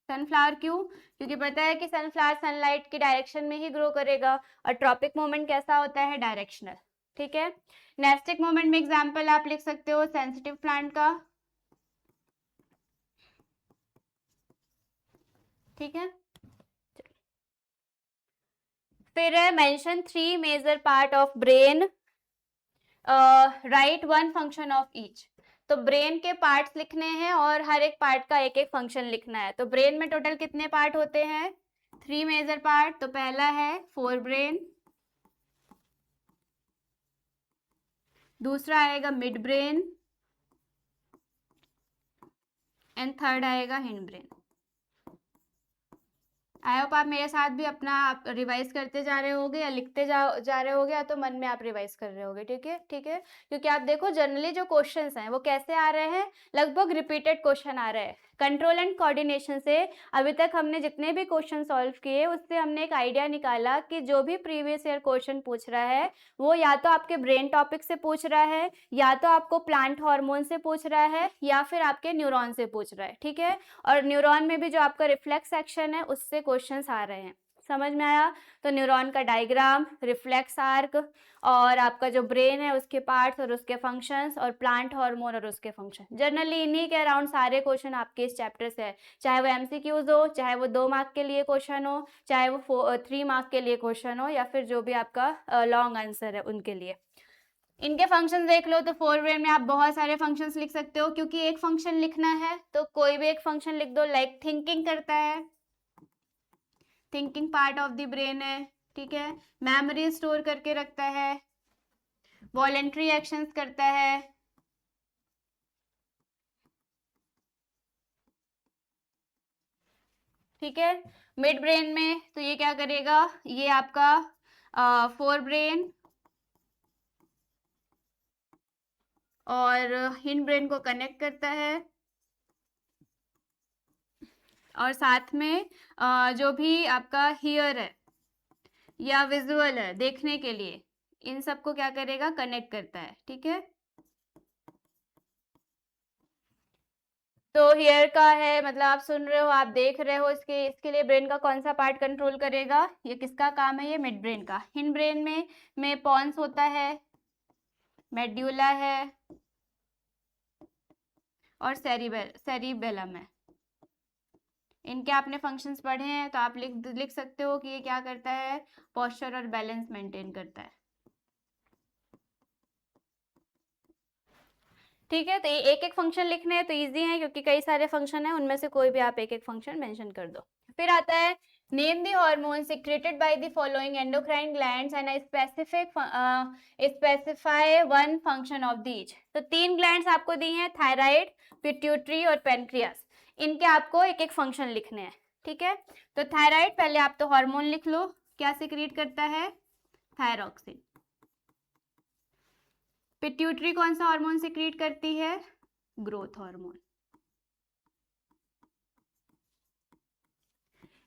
सनफ्लावर क्यों, क्योंकि पता है कि सनफ्लावर सनलाइट की डायरेक्शन में ही ग्रो करेगा, और ट्रॉपिक मोमेंट कैसा होता है, डायरेक्शनल। ठीक है, नेस्टिक मोमेंट में एग्जांपल आप लिख सकते हो सेंसिटिव प्लांट का। ठीक है, फिर है mention 3 major part of brain, write 1 function of each. तो ब्रेन के पार्ट्स लिखने हैं और हर एक पार्ट का एक एक फंक्शन लिखना है। तो ब्रेन में टोटल कितने पार्ट होते हैं? 3 मेजर पार्ट। तो पहला है फोर ब्रेन, दूसरा आएगा मिड ब्रेन एंड थर्ड आएगा हिंड ब्रेन। आई होप आप मेरे साथ भी अपना रिवाइज करते जा रहे होगे या लिखते जा रहे होगे, या तो मन में आप रिवाइज कर रहे होगे। ठीक है, ठीक है। क्योंकि आप देखो जनरली जो क्वेश्चंस हैं वो कैसे आ रहे हैं, लगभग रिपीटेड क्वेश्चन आ रहे हैं। कंट्रोल एंड कोऑर्डिनेशन से अभी तक हमने जितने भी क्वेश्चन सॉल्व किए उससे हमने एक आइडिया निकाला कि जो भी प्रीवियस ईयर क्वेश्चन पूछ रहा है वो या तो आपके ब्रेन टॉपिक से पूछ रहा है, या तो आपको प्लांट हार्मोन से पूछ रहा है, या फिर आपके न्यूरॉन से पूछ रहा है। ठीक है, और न्यूरॉन में भी जो आपका रिफ्लेक्स एक्शन है उससे क्वेश्चंस आ रहे हैं। समझ में आया? तो न्यूरॉन का डायग्राम, रिफ्लेक्स आर्क, और आपका जो ब्रेन है उसके पार्ट्स और उसके फंक्शंस, और प्लांट हार्मोन और उसके फंक्शन। जनरली इन्हीं के अराउंड सारे क्वेश्चन आपके इस चैप्टर से है, चाहे वो एमसीक्यूज हो, चाहे वो 2 मार्क के लिए क्वेश्चन हो, चाहे वो 3 मार्क के लिए क्वेश्चन हो, या फिर जो भी आपका लॉन्ग आंसर है उनके लिए। इनके फंक्शंस देख लो। तो फोर ब्रेन में आप बहुत सारे फंक्शंस लिख सकते हो, क्योंकि एक फंक्शन लिखना है तो कोई भी एक फंक्शन लिख दो। लाइक थिंकिंग करता है, thinking part of the brain है। ठीक है, मेमोरी स्टोर करके रखता है, वॉलेंट्री एक्शंस करता है। ठीक है, मिड ब्रेन में तो ये क्या करेगा, ये आपका फोर ब्रेन और हिंड ब्रेन को कनेक्ट करता है, और साथ में जो भी आपका हियर है या विजुअल है देखने के लिए, इन सबको क्या करेगा, कनेक्ट करता है। ठीक है, तो हियर का है मतलब आप सुन रहे हो, आप देख रहे हो, इसके लिए ब्रेन का कौन सा पार्ट कंट्रोल करेगा, ये किसका काम है, ये मिड ब्रेन का। हिंड ब्रेन में पॉन्स होता है, मेड्यूला है और सेरिबेलम है। इनके आपने फंक्शंस पढ़े हैं तो आप लिख सकते हो कि ये क्या करता है, पोस्चर और बैलेंस मेंटेन करता है। ठीक है, तो ये एक एक फंक्शन लिखने हैं तो इजी है, क्योंकि कई सारे फंक्शन है, उनमें से कोई भी आप एक एक फंक्शन मेंशन कर दो। फिर आता है name the hormone secreted by the following endocrine glands and specify one function of these. तो 3 ग्लैंड्स आपको दी हैं, थायराइड, पिट्यूटरी और पेनक्रियास। इनके आपको एक एक फंक्शन लिखने हैं। ठीक है, तो थायराइड पहले आप तो हार्मोन लिख लो, क्या सिक्रीट करता है, थायरॉक्सिन। पिट्यूटरी कौन सा हार्मोन सिक्रीट करती है, ग्रोथ हार्मोन।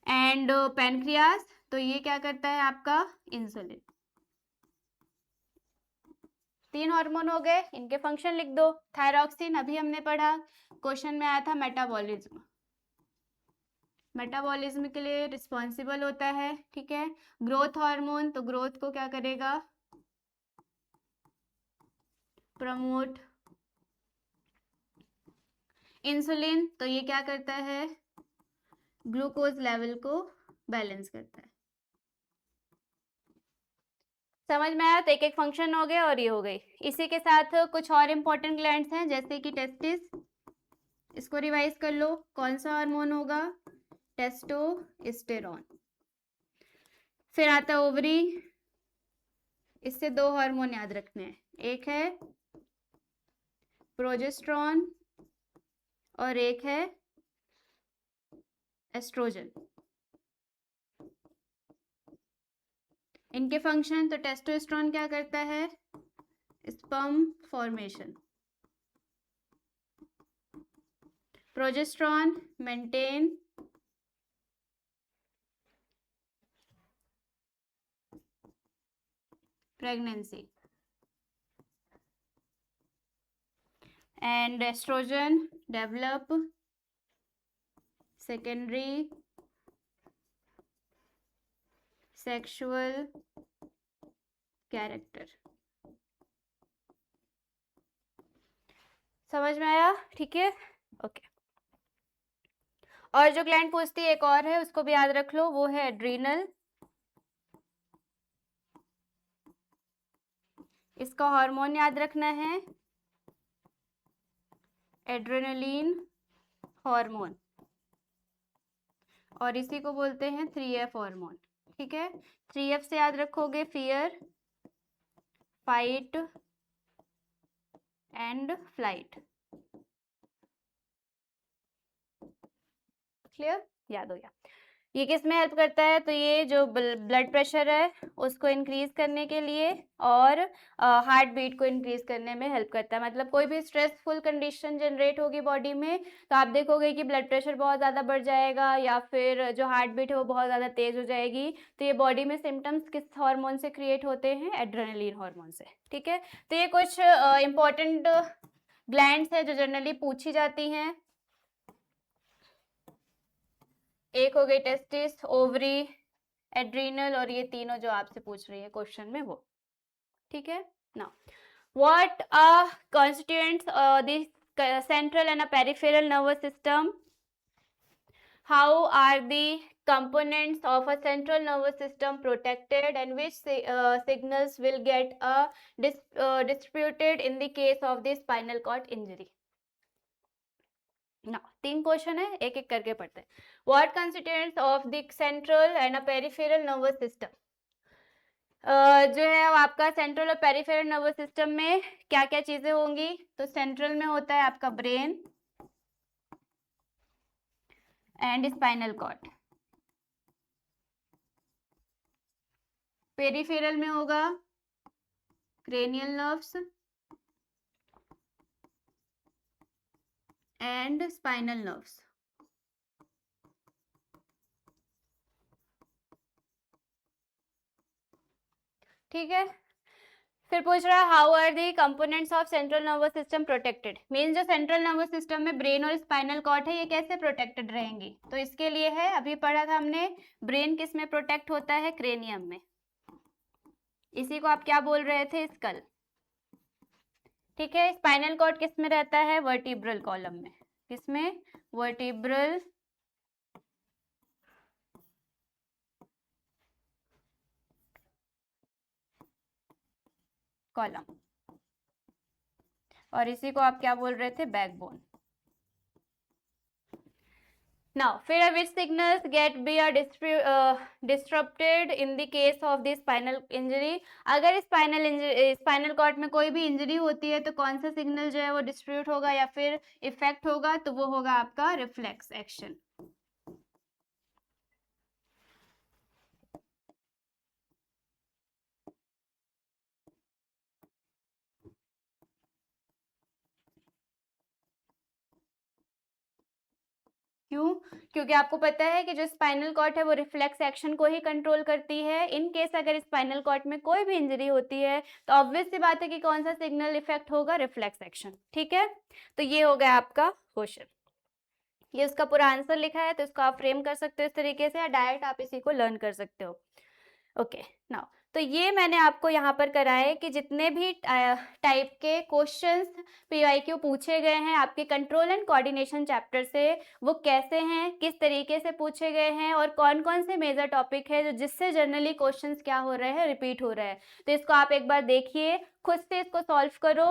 एंड पेनक्रियास तो ये क्या करता है आपका, इंसुलिन। 3 हार्मोन हो गए, इनके फंक्शन लिख दो। थायरॉक्सिन अभी हमने पढ़ा, क्वेश्चन में आया था, मेटाबॉलिज्म, मेटाबॉलिज्म के लिए रिस्पॉन्सिबल होता है। ठीक है, ग्रोथ हार्मोन तो ग्रोथ को क्या करेगा, प्रमोट। इंसुलिन तो ये क्या करता है, ग्लूकोज लेवल को बैलेंस करता है। समझ में आया? तो एक एक फंक्शन हो गए और ये हो गई। इसी के साथ कुछ और इंपॉर्टेंट ग्लैंड्स हैं, जैसे कि टेस्टिस, इसको रिवाइज कर लो, कौन सा हार्मोन होगा, टेस्टोस्टेरोन। फिर आता है ओवरी, इससे 2 हार्मोन याद रखने हैं, एक है प्रोजेस्टेरॉन और एक है एस्ट्रोजन। इनके फंक्शन, तो टेस्टोस्टेरोन क्या करता है, sperm formation, progesterone maintain pregnancy, and estrogen develop secondary sexual character. समझ में आया? ठीक है, ओके। और जो ग्लैंड पूछती है एक और है, उसको भी याद रख लो, वो है एड्रीनल इसका हार्मोन याद रखना है, एड्रेनलिन हार्मोन, और इसी को बोलते हैं 3F हार्मोन। ठीक है, 3F से याद रखोगे, fear, fight and flight. Clear, याद हो गया। ये किस में हेल्प करता है, तो ये जो ब्लड प्रेशर है उसको इंक्रीज करने के लिए और हार्ट बीट को इंक्रीज करने में हेल्प करता है। मतलब कोई भी स्ट्रेसफुल कंडीशन जनरेट होगी बॉडी में तो आप देखोगे कि ब्लड प्रेशर बहुत ज़्यादा बढ़ जाएगा या फिर जो हार्ट बीट है वो बहुत ज़्यादा तेज हो जाएगी। तो ये बॉडी में सिम्टम्स किस हार्मोन से क्रिएट होते हैं, एड्रेनलिन हार्मोन से। ठीक है, तो ये कुछ इंपॉर्टेंट ग्लैंड्स है जो जनरली पूछी जाती हैं। एक हो गई टेस्टिस, ओवरी, एड्रीनल, और ये तीनों जो आपसे पूछ रही है क्वेश्चन में वो। ठीक है, now what are constituents the central and peripheral nervous system, how are the components of a central nervous system protected, and which signals will get distributed in the case of the spinal cord injury। ना 3 question है, एक एक करके पढ़ते हैं। What constituents of the central and peripheral nervous system, जो है आपका सेंट्रल और पेरिफेरल नर्वस सिस्टम में क्या क्या चीजें होंगी, तो सेंट्रल में होता है आपका brain and spinal cord, peripheral में होगा cranial nerves and spinal nerves. ठीक है, फिर पूछ रहा है how are the components of central nervous system protected, mean जो सेंट्रल नर्वस सिस्टम में ब्रेन और स्पाइनल कॉर्ड है ये कैसे प्रोटेक्टेड रहेंगी, तो इसके लिए है, अभी पढ़ा था हमने, ब्रेन किस में प्रोटेक्ट होता है, क्रेनियम में, इसी को आप क्या बोल रहे थे, स्कल। ठीक है, स्पाइनल कॉर्ड किस में रहता है, वर्टिब्रल कॉलम में, किसमें, वर्टिब्रल कॉलम, और इसी को आप क्या बोल रहे थे, backbone. Now, which signals get be disrupted in the case of the spinal injury? अगर स्पाइनल कॉर्ड में कोई भी इंजरी होती है तो कौन सा सिग्नल जो है वो डिस्ट्रीब्यूट होगा या फिर इफेक्ट होगा, तो वो होगा आपका रिफ्लेक्स एक्शन। क्यों, क्योंकि आपको पता है कि जो स्पाइनल कॉर्ड है वो रिफ्लेक्स एक्शन को ही कंट्रोल करती है। इन केस अगर स्पाइनल कॉर्ड में कोई भी इंजरी होती है तो ऑब्वियस सी बात है कि कौन सा सिग्नल इफेक्ट होगा, रिफ्लेक्स एक्शन। ठीक है, तो ये हो गया आपका क्वेश्चन, ये उसका पूरा आंसर लिखा है, तो इसको आप फ्रेम कर सकते हो इस तरीके से या डायरेक्ट आप इसी को लर्न कर सकते हो। ओके, नाउ तो ये मैंने आपको यहाँ पर कराए कि जितने भी टाइप के क्वेश्चंस पीवाईक्यू पूछे गए हैं आपके कंट्रोल एंड कोऑर्डिनेशन चैप्टर से, वो कैसे हैं, किस तरीके से पूछे गए हैं और कौन कौन से मेजर टॉपिक है जो जिससे जनरली क्वेश्चंस क्या हो रहे हैं, रिपीट हो रहे हैं। तो इसको आप एक बार देखिए, खुद से इसको सॉल्व करो,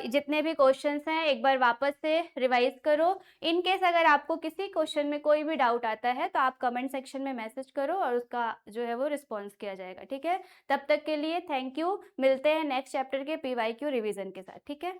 जितने भी क्वेश्चंस हैं एक बार वापस से रिवाइज करो। इन केस अगर आपको किसी क्वेश्चन में कोई भी डाउट आता है तो आप कमेंट सेक्शन में मैसेज करो और उसका जो है वो रिस्पॉन्स किया जाएगा। ठीक है, तब तक के लिए थैंक यू, मिलते हैं नेक्स्ट चैप्टर के पीवाईक्यू रिवीजन के साथ। ठीक है।